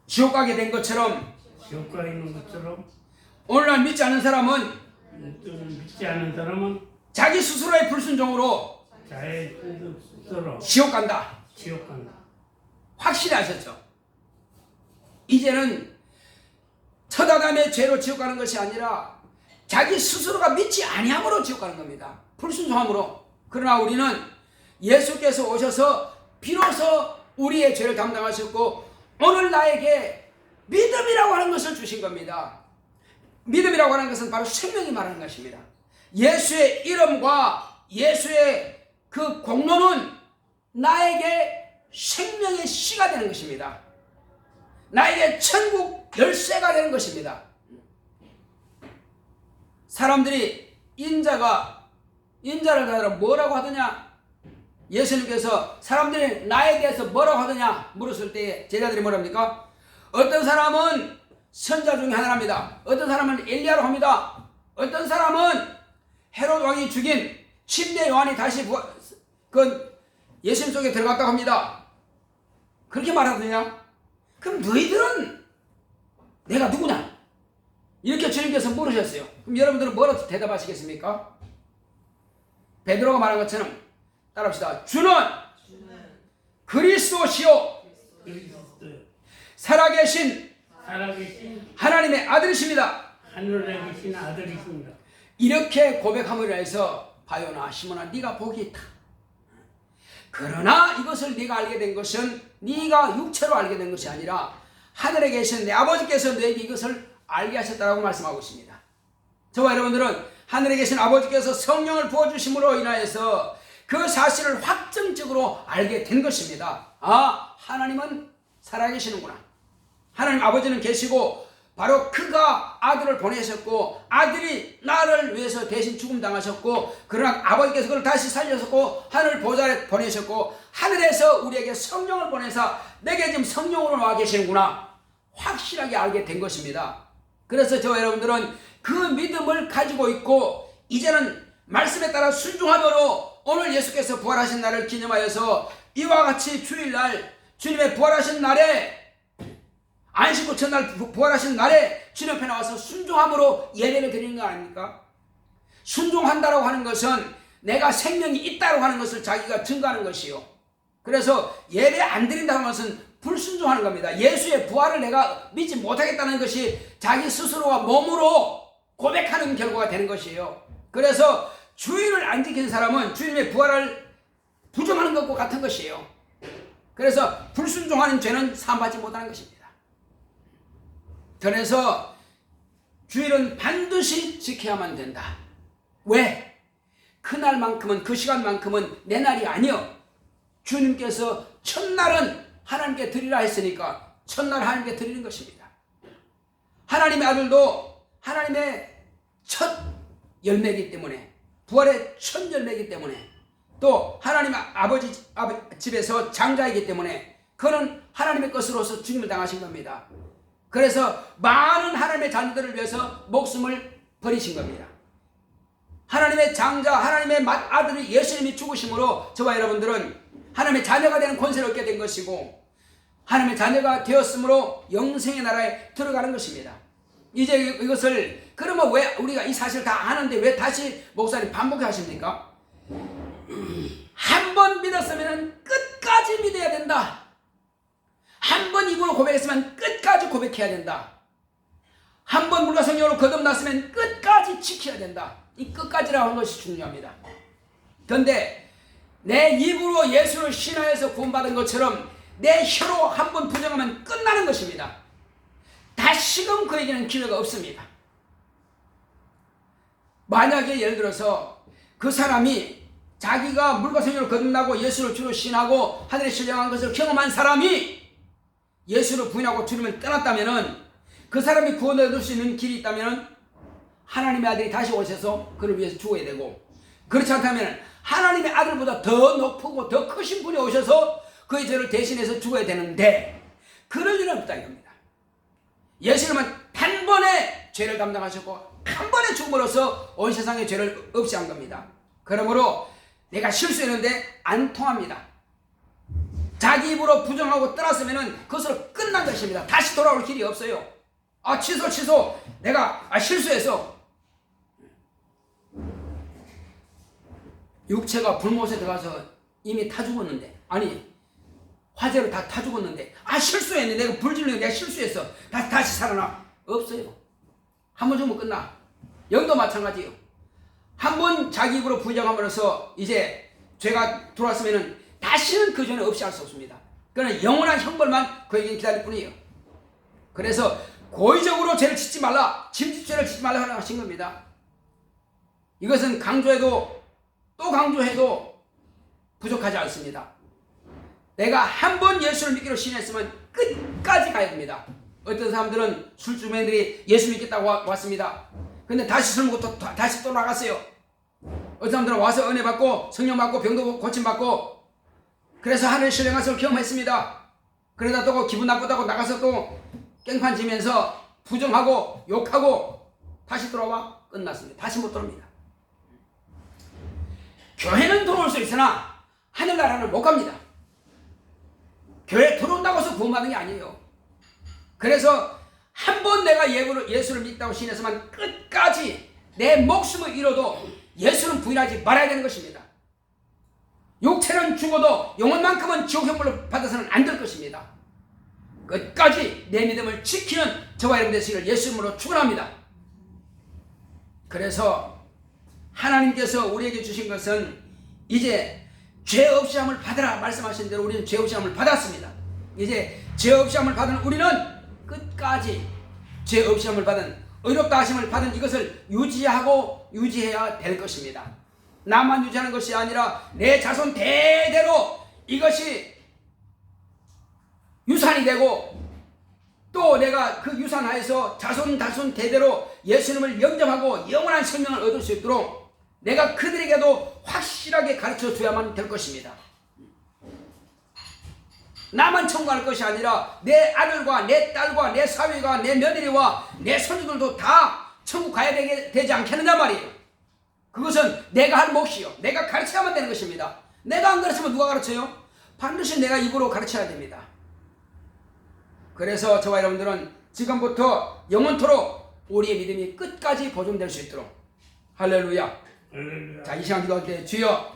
Speaker 1: 지옥 가게 된 것처럼,
Speaker 2: 지옥 가 있는 것처럼
Speaker 1: 오늘날 믿지 않는 사람은
Speaker 2: 믿지 않은 사람은
Speaker 1: 자기 스스로의 불순종으로
Speaker 2: 자의 스스로
Speaker 1: 지옥 간다.
Speaker 2: 지옥 간다.
Speaker 1: 확실히 아셨죠? 이제는 첫 아담의 죄로 지옥 가는 것이 아니라 자기 스스로가 믿지 아니함으로 지옥 가는 겁니다. 불순종함으로. 그러나 우리는 예수께서 오셔서 비로소 우리의 죄를 담당하셨고 오늘 나에게 믿음이라고 하는 것을 주신 겁니다. 믿음이라고 하는 것은 바로 생명이 말하는 것입니다. 예수의 이름과 예수의 그 공로는 나에게 생명의 씨가 되는 것입니다. 나에게 천국 열쇠가 되는 것입니다. 사람들이 인자를 가지고 뭐라고 하더냐? 예수님께서 사람들이 나에 대해서 뭐라고 하더냐 물었을 때 제자들이 뭐랍니까? 어떤 사람은 선자 중에 하나랍니다. 어떤 사람은 엘리야로 합니다. 어떤 사람은 헤롯 왕이 죽인 침례 요한이 다시 예수님 속에 들어갔다고 합니다. 그렇게 말하더냐? 그럼 너희들은 내가 누구냐? 이렇게 주님께서 물으셨어요. 그럼 여러분들은 뭐라고 대답하시겠습니까? 베드로가 말한 것처럼 따라합시다. 주는 그리스도시요
Speaker 2: 그리스도요
Speaker 1: 살아계신
Speaker 2: 하나님의
Speaker 1: 아들이십니다.
Speaker 2: 하늘에 계신 아들이십니다.
Speaker 1: 이렇게 고백함으로 해서 바요나 시몬아 네가 복이 있다. 그러나 이것을 네가 알게 된 것은 네가 육체로 알게 된 것이 아니라 하늘에 계신 내 아버지께서 너에게 이것을 알게 하셨다라고 말씀하고 있습니다. 저와 여러분들은 하늘에 계신 아버지께서 성령을 부어주심으로 인하여서 그 사실을 확정적으로 알게 된 것입니다. 아, 하나님은 살아계시는구나. 하나님 아버지는 계시고 바로 그가 아들을 보내셨고 아들이 나를 위해서 대신 죽음당하셨고 그러나 아버지께서 그를 다시 살려셨고 하늘 보좌에 보내셨고 하늘에서 우리에게 성령을 보내사 내게 지금 성령으로 나와 계시는구나 확실하게 알게 된 것입니다. 그래서 저와 여러분들은 그 믿음을 가지고 있고 이제는 말씀에 따라 순종함으로 오늘 예수께서 부활하신 날을 기념하여서 이와 같이 주일날 주님의 부활하신 날에 안식구 첫날 부활하신 날에 주님 앞에 나와서 순종함으로 예배를 드리는 거 아닙니까? 순종한다라고 하는 것은 내가 생명이 있다고 하는 것을 자기가 증거하는 것이요. 그래서 예배 안 드린다는 것은 불순종하는 겁니다. 예수의 부활을 내가 믿지 못하겠다는 것이 자기 스스로와 몸으로 고백하는 결과가 되는 것이에요. 그래서 주일을 안 지키는 사람은 주님의 부활을 부정하는 것과 같은 것이에요. 그래서 불순종하는 죄는 사함받지 못하는 것입니다. 그래서 주일은 반드시 지켜야만 된다. 왜? 그날만큼은 그 시간만큼은 내 날이 아니요. 주님께서 첫날은 하나님께 드리라 했으니까 첫날 하나님께 드리는 것입니다. 하나님의 아들도 하나님의 첫 열매이기 때문에 부활의 첫 열매이기 때문에 또 하나님 아버지 집에서 장자이기 때문에 그는 하나님의 것으로서 죽임을 당하신 겁니다. 그래서 많은 하나님의 자녀들을 위해서 목숨을 버리신 겁니다. 하나님의 장자, 하나님의 아들이 예수님이 죽으심으로 저와 여러분들은 하나님의 자녀가 되는 권세를 얻게 된 것이고 하나님의 자녀가 되었으므로 영생의 나라에 들어가는 것입니다. 이제 이것을 그러면 왜 우리가 이 사실을 다 아는데 왜 다시 목사님 반복해 하십니까? 한 번 믿었으면 끝까지 믿어야 된다. 한 번 입으로 고백했으면 끝까지 고백해야 된다. 한 번 물과 성령으로 거듭났으면 끝까지 지켜야 된다. 이 끝까지라고 하는 것이 중요합니다. 그런데 내 입으로 예수를 신뢰해서 구원받은 것처럼 내 혀로 한 번 부정하면 끝나는 것입니다. 다시금 그에게는 기회가 없습니다. 만약에 예를 들어서 그 사람이 자기가 물과 성령으로 거듭나고 예수를 주로 신하고 하늘에 신령한 것을 경험한 사람이 예수를 부인하고 주님을 떠났다면은, 그 사람이 구원을 얻을 수 있는 길이 있다면은 하나님의 아들이 다시 오셔서 그를 위해서 죽어야 되고, 그렇지 않다면 하나님의 아들보다 더 높고 더 크신 분이 오셔서 그의 죄를 대신해서 죽어야 되는데, 그럴 일은 없다 이겁니다. 예수님은 단번에 죄를 담당하셨고 한 번의 죽음으로써 온 세상의 죄를 없이 한 겁니다. 그러므로 내가 실수했는데 안 통합니다. 자기 입으로 부정하고 떠났으면 그것으로 끝난 것입니다. 다시 돌아올 길이 없어요. 취소. 내가 실수해서. 육체가 불못에 들어가서 이미 타 죽었는데, 화재로 다 타 죽었는데, 실수했네. 내가 불 질렀는데 내가 실수했어. 다시 살아나. 없어요. 한 번 죽으면 끝나. 영도 마찬가지예요. 한 번 자기 입으로 부정함으로써 이제 죄가 들어왔으면 다시는 그 죄는 없이 할 수 없습니다. 그러나 영원한 형벌만 그에게 기다릴 뿐이에요. 그래서 고의적으로 죄를 짓지 말라, 침짓죄를 짓지 말라 하신 겁니다. 이것은 강조해도 또 강조해도 부족하지 않습니다. 내가 한 번 예수를 믿기로 신했으면 끝까지 가야 됩니다. 어떤 사람들은 술주맨들이 예수 믿겠다고 왔습니다. 근데 다시 술 먹고 다시 또 나갔어요. 어떤 사람들은 와서 은혜 받고 성령 받고 병도 고침 받고, 그래서 하늘 신령한 것을 경험했습니다. 그러다 또 기분 나쁘다고 나가서 또 깽판 지면서 부정하고 욕하고 다시 돌아와 끝났습니다. 다시 못 돌아옵니다. 교회는 들어올 수 있으나 하늘나라는 못 갑니다. 교회 들어온다고 해서 구원받는 게 아니에요. 그래서 한 번 내가 예수를 믿다고 신해서만 끝까지 내 목숨을 잃어도 예수는 부인하지 말아야 되는 것입니다. 육체는 죽어도 영혼만큼은 지옥 형벌을 받아서는 안 될 것입니다. 끝까지 내 믿음을 지키는 저와 여러분 되시기를 예수 이름으로 축원합니다. 그래서 하나님께서 우리에게 주신 것은 이제 죄 없이 함을 받으라 말씀하신 대로 우리는 죄 없이 함을 받았습니다. 이제 죄 없이 함을 받은 우리는 끝까지 죄 없이 함을 받은, 의롭다 하심을 받은 이것을 유지해야 될 것입니다. 나만 유지하는 것이 아니라 내 자손 대대로 이것이 유산이 되고, 또 내가 그 유산 하에서 자손 대대로 예수님을 영접하고 영원한 생명을 얻을 수 있도록 내가 그들에게도 확실하게 가르쳐 줘야만 될 것입니다. 나만 천국할 것이 아니라 내 아들과 내 딸과 내 사위가 내 며느리와 내 손주들도 다 천국 가야 되지 않겠느냐 말이에요. 그것은 내가 할 몫이요, 내가 가르쳐야만 되는 것입니다. 내가 안 가르치면 누가 가르쳐요? 반드시 내가 입으로 가르쳐야 됩니다. 그래서 저와 여러분들은 지금부터 영원토록 우리의 믿음이 끝까지 보존될 수 있도록, 할렐루야. 자, 이 시간 기도할 때, 주여,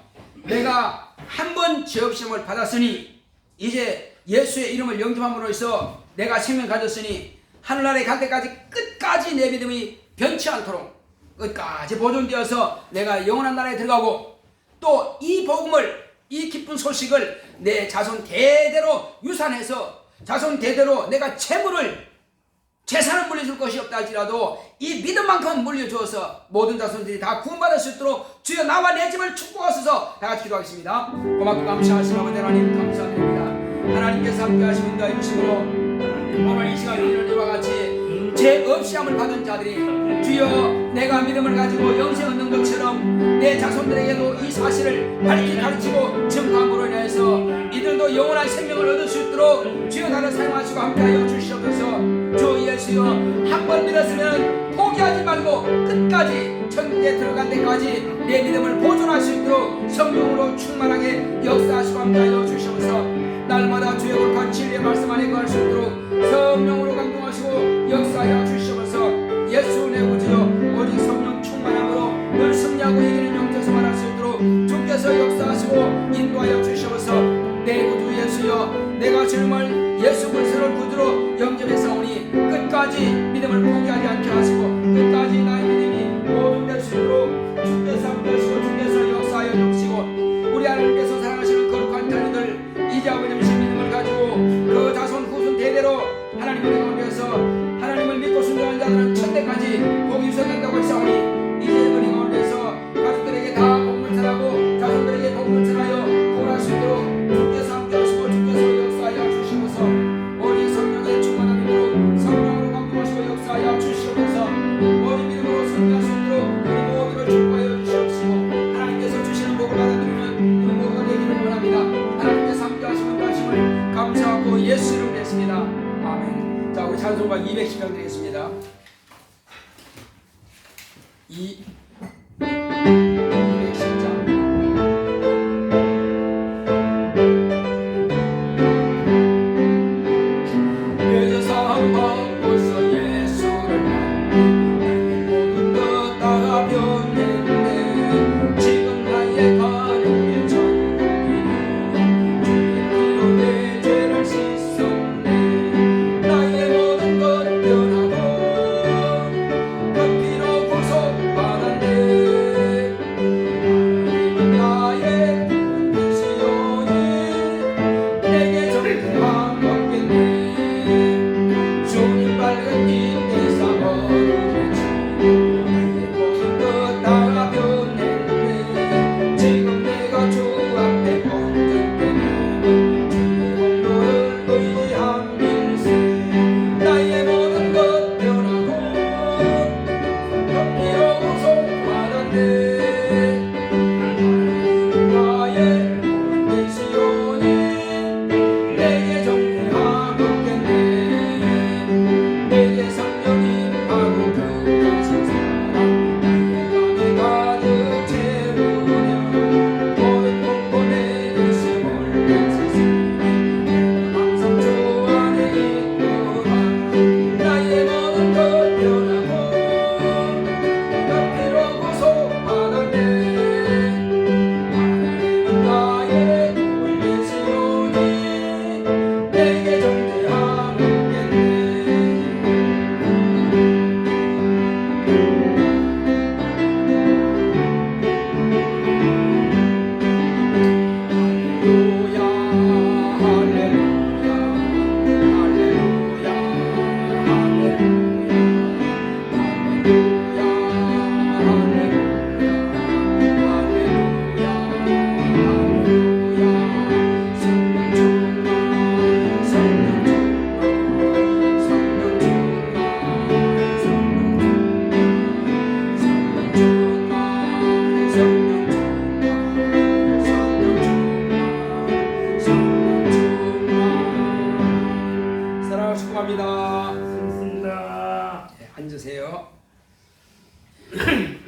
Speaker 1: 내가 한 번 죄 없음을 받았으니 이제 예수의 이름을 영접함으로 해서 내가 생명 가졌으니 하늘나라에 갈 때까지 끝까지 내 믿음이 변치 않도록 끝까지 보존되어서 내가 영원한 나라에 들어가고, 또 이 복음을, 이 기쁜 소식을 내 자손 대대로 유산해서 자손 대대로 내가 재산을 물려줄 것이 없다 할지라도 이 믿음만큼 물려주어서 모든 자손들이 다 구원받을 수 있도록 주여 나와 내 집을 축복하소서. 다 같이 기도하겠습니다. 고맙고 감사하신 아버지 하나님 감사드립니다. 하나님께서 함께 하시고 인도해 주심으로 오늘 이 시간 우리를 이와 같이 죄 없이 함을 받은 자들이 주여 내가 믿음을 가지고 영생 얻는 것처럼 내 자손들에게도 이 사실을 밝히 가르치고 증거함으로 인해서 이들도 영원한 생명을 얻을 수 있도록 주여 나를 사용하시고 함께하여 주시옵소서. 주 예수여, 한 번 믿었으면 포기하지 말고 끝까지 천국에 들어갈 때까지 내 믿음을 보존할 수 있도록 성령으로 충만하게 역사하시고 함께하여 주시옵소서. 날마다 주의 거룩한 진리의 말씀 안에 거할 수 있도록 성령으로 감동하시고 역사하여 주시옵소서. 예수 내 구주여, 오직 성령 충만함으로 늘 승리하고 이기는 영께서 말할 수 있도록 주께서 역사하시고 인도하여 주시옵소서. 내 구주 예수여, 내가 주님을 예수 그리스도를 구주로 영접했사오니 끝까지 믿음을 포기하지 않게 하시고 끝까지 나의 믿음이 보존될 수 있도록 주께서 함께하시고 주께서 역사하여 주시고 우리 하나님께서 사랑하시는 거룩한 자녀들 이제 아버님 믿음을 가지고 그 자손 후손 대대로 하나님의 가운데서 하나님을 믿고 순종한 자들은 천대까지 복이 유산된다고 했사오니 이제 은혜 가운데서 가족들에게 다 복을 전하고 자손들에게 우리 찬송가 210장 드리겠습니다. 210장. 예수상 벗고서 예수를 만나 모든 것 다 변했네. 지금 나의 가는 길 전국이니 주의 피로 내 죄를 씻었네. 나의 모든 것 변하고 그 피로 구속받았네. 하나님은 나의 구원 되시오니 내게 정죄함 없겠네. 주님 밝은 빛에서 어루매지 나의 모든 것 다 변했네. 지금 내가 주 앞에 온전되네. 주의 공로를 의지한 일생 나의 모든 것 변하고 그 피로 구속받았네. 하나님은 나의 구원 되시오니 내게 정죄함 없겠네. 내게 성령이 임하고 그것은 사랑 나의 맘에 가득 채우며 모든 공포내 있음을 외치시니 내가 항상 주 안에 있구나. 나의 모든 것 변하고 그 피로 구속받았네. 하나님은 나의 구원 되시오니 내게 정죄함 없겠네. 할렐루야 할렐루야 할렐루야 할렐루야 할렐루야 성령 충만 성령 충만 성령 충만 성령 충만 성령 충만 사랑을 축복합니다.
Speaker 2: 좋습니다.
Speaker 1: 앉으세요.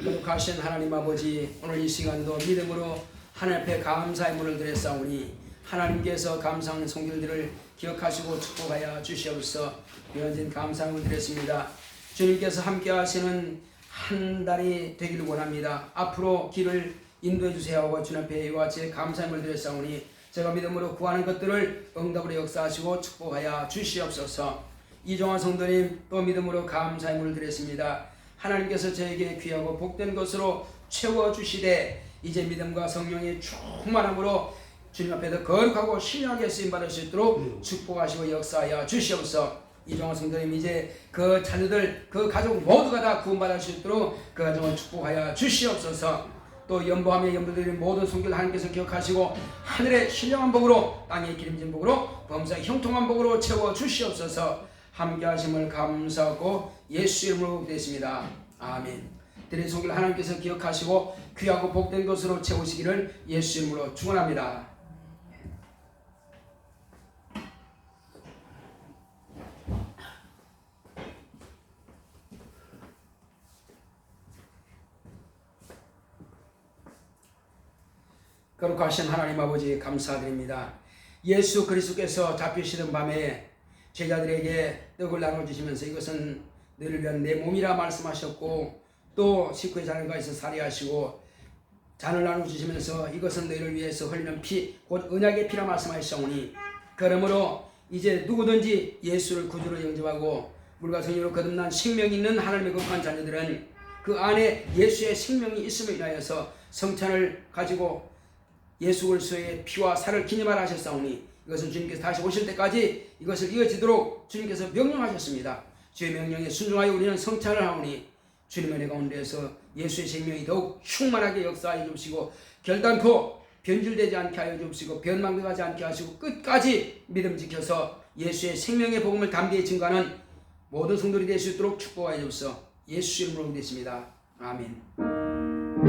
Speaker 1: 거룩하신 하나님 아버지, 오늘 이 시간도 믿음으로 하나님 앞에 감사의 문을 드렸사오니 하나님께서 감사하는 손길들을 기억하시고 축복하여 주시옵소서. 유한진 감사함을 드렸습니다. 주님께서 함께 하시는 한 달이 되기를 원합니다. 앞으로 길을 인도해 주세요 하고 주님 앞에 이와 같이 감사함을 드렸사오니 제가 믿음으로 구하는 것들을 응답으로 역사하시고 축복하여 주시옵소서. 이종환 성도님 또 믿음으로 감사의 문을 드렸습니다. 하나님께서 저에게 귀하고 복된 것으로 채워주시되 이제 믿음과 성령의 충만함으로 주님 앞에 더 거룩하고 신령하게 쓰임받을 수 있도록 축복하시고 역사하여 주시옵소서. 이종환 성도님 이제 그 자녀들 그 가족 모두가 다 구원받을 수 있도록 그 가정을 축복하여 주시옵소서. 또 연보하며 연보드린 모든 손길 하나님께서 기억하시고 하늘의 신령한 복으로 땅의 기름진 복으로 범사의 형통한 복으로 채워 주시옵소서. 함께 하심을 감사하고 예수 이름으로 기도했습니다. 아멘. 드린 손길 하나님께서 기억하시고 귀하고 복된 것으로 채우시기를 예수 이름으로 축원합니다. 거룩하신 하나님 아버지 감사드립니다. 예수 그리스도께서 잡히시던 밤에 제자들에게 떡을 나눠주시면서 이것은 너희를 위한 내 몸이라 말씀하셨고 또 식구의 잔을 가해서 살해하시고 잔을 나눠주시면서 이것은 너희를 위해서 흘리는 피 곧 언약의 피라 말씀하셨사오니 그러므로 이제 누구든지 예수를 구주로 영접하고 물과 성령으로 거듭난 생명이 있는 하나님의 거룩한 자녀들은 그 안에 예수의 생명이 있음을 인하여서 성찬을 가지고 예수 그리스도의 피와 살을 기념하라 하셨사오니 이것은 주님께서 다시 오실 때까지 이것을 이어지도록 주님께서 명령하셨습니다. 주의 명령에 순종하여 우리는 성찬을 하오니 주님의 은혜 가운데에서 예수의 생명이 더욱 충만하게 역사하여 주시고 결단코 변질되지 않게 하여 주시고 변망되지 않게 하시고 끝까지 믿음 지켜서 예수의 생명의 복음을 담대히 증거하는 모든 성도들이 될 수 있도록 축복하여 주옵소서. 예수 이름으로 기도했습니다. 아멘.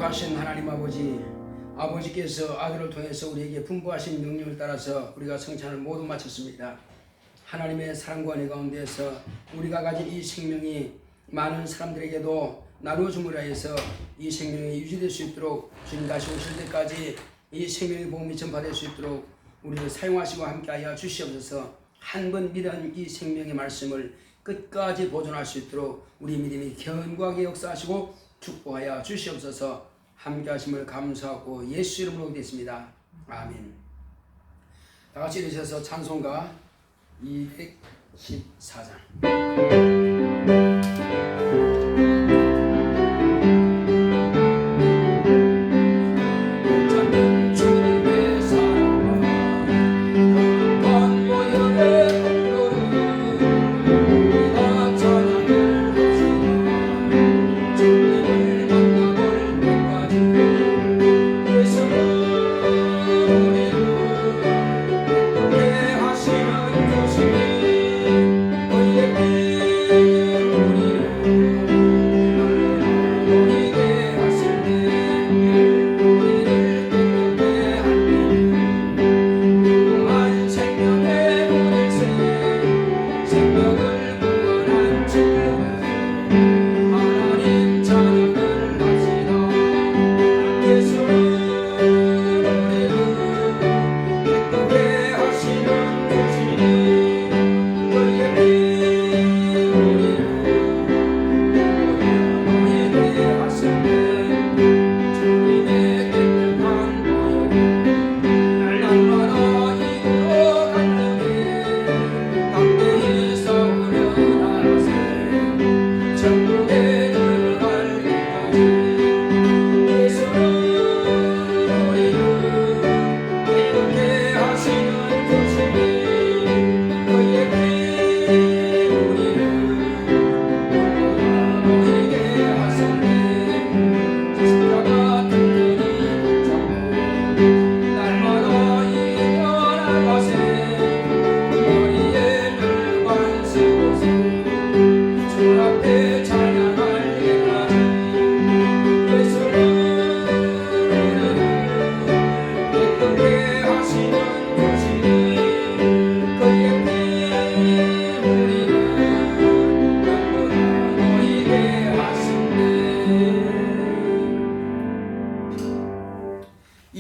Speaker 1: 거룩하신 하나님 아버지께서 아들을 통해서 우리에게 분부하신 명령을 따라서 우리가 성찬을 모두 마쳤습니다. 하나님의 사랑과 은혜 가운데서 우리가 가진 이 생명이 많은 사람들에게도 나누어줌으로 해서 이 생명이 유지될 수 있도록 주님 다시 오실 때까지 이 생명의 복음이 전파될 수 있도록 우리를 사용하시고 함께하여 주시옵소서. 한 번 믿은 이 생명의 말씀을 끝까지 보존할 수 있도록 우리 믿음이 견고하게 역사하시고 축복하여 주시옵소서. 함께하심을 감사하고 예수 이름으로 기도했습니다. 아멘. 다 같이 일으셔서 찬송가 214장.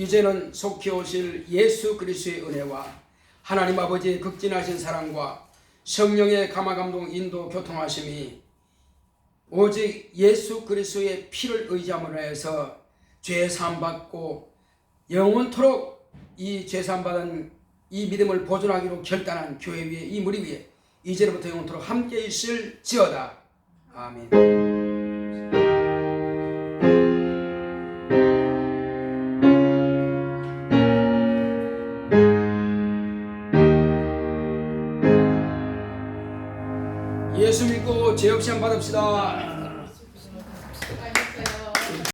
Speaker 1: 이제는 속히 오실 예수 그리스도의 은혜와 하나님 아버지의 극진하신 사랑과 성령의 감화감동 인도 교통하심이 오직 예수 그리스도의 피를 의지함으로 해서 죄사함 받고 영원토록 이 죄사함 받은 이 믿음을 보존하기로 결단한 교회 위에 이 무리 위에 이제부터 영원토록 함께 있을지어다. 아멘. 예수 믿고 죄 없이 한 받읍시다.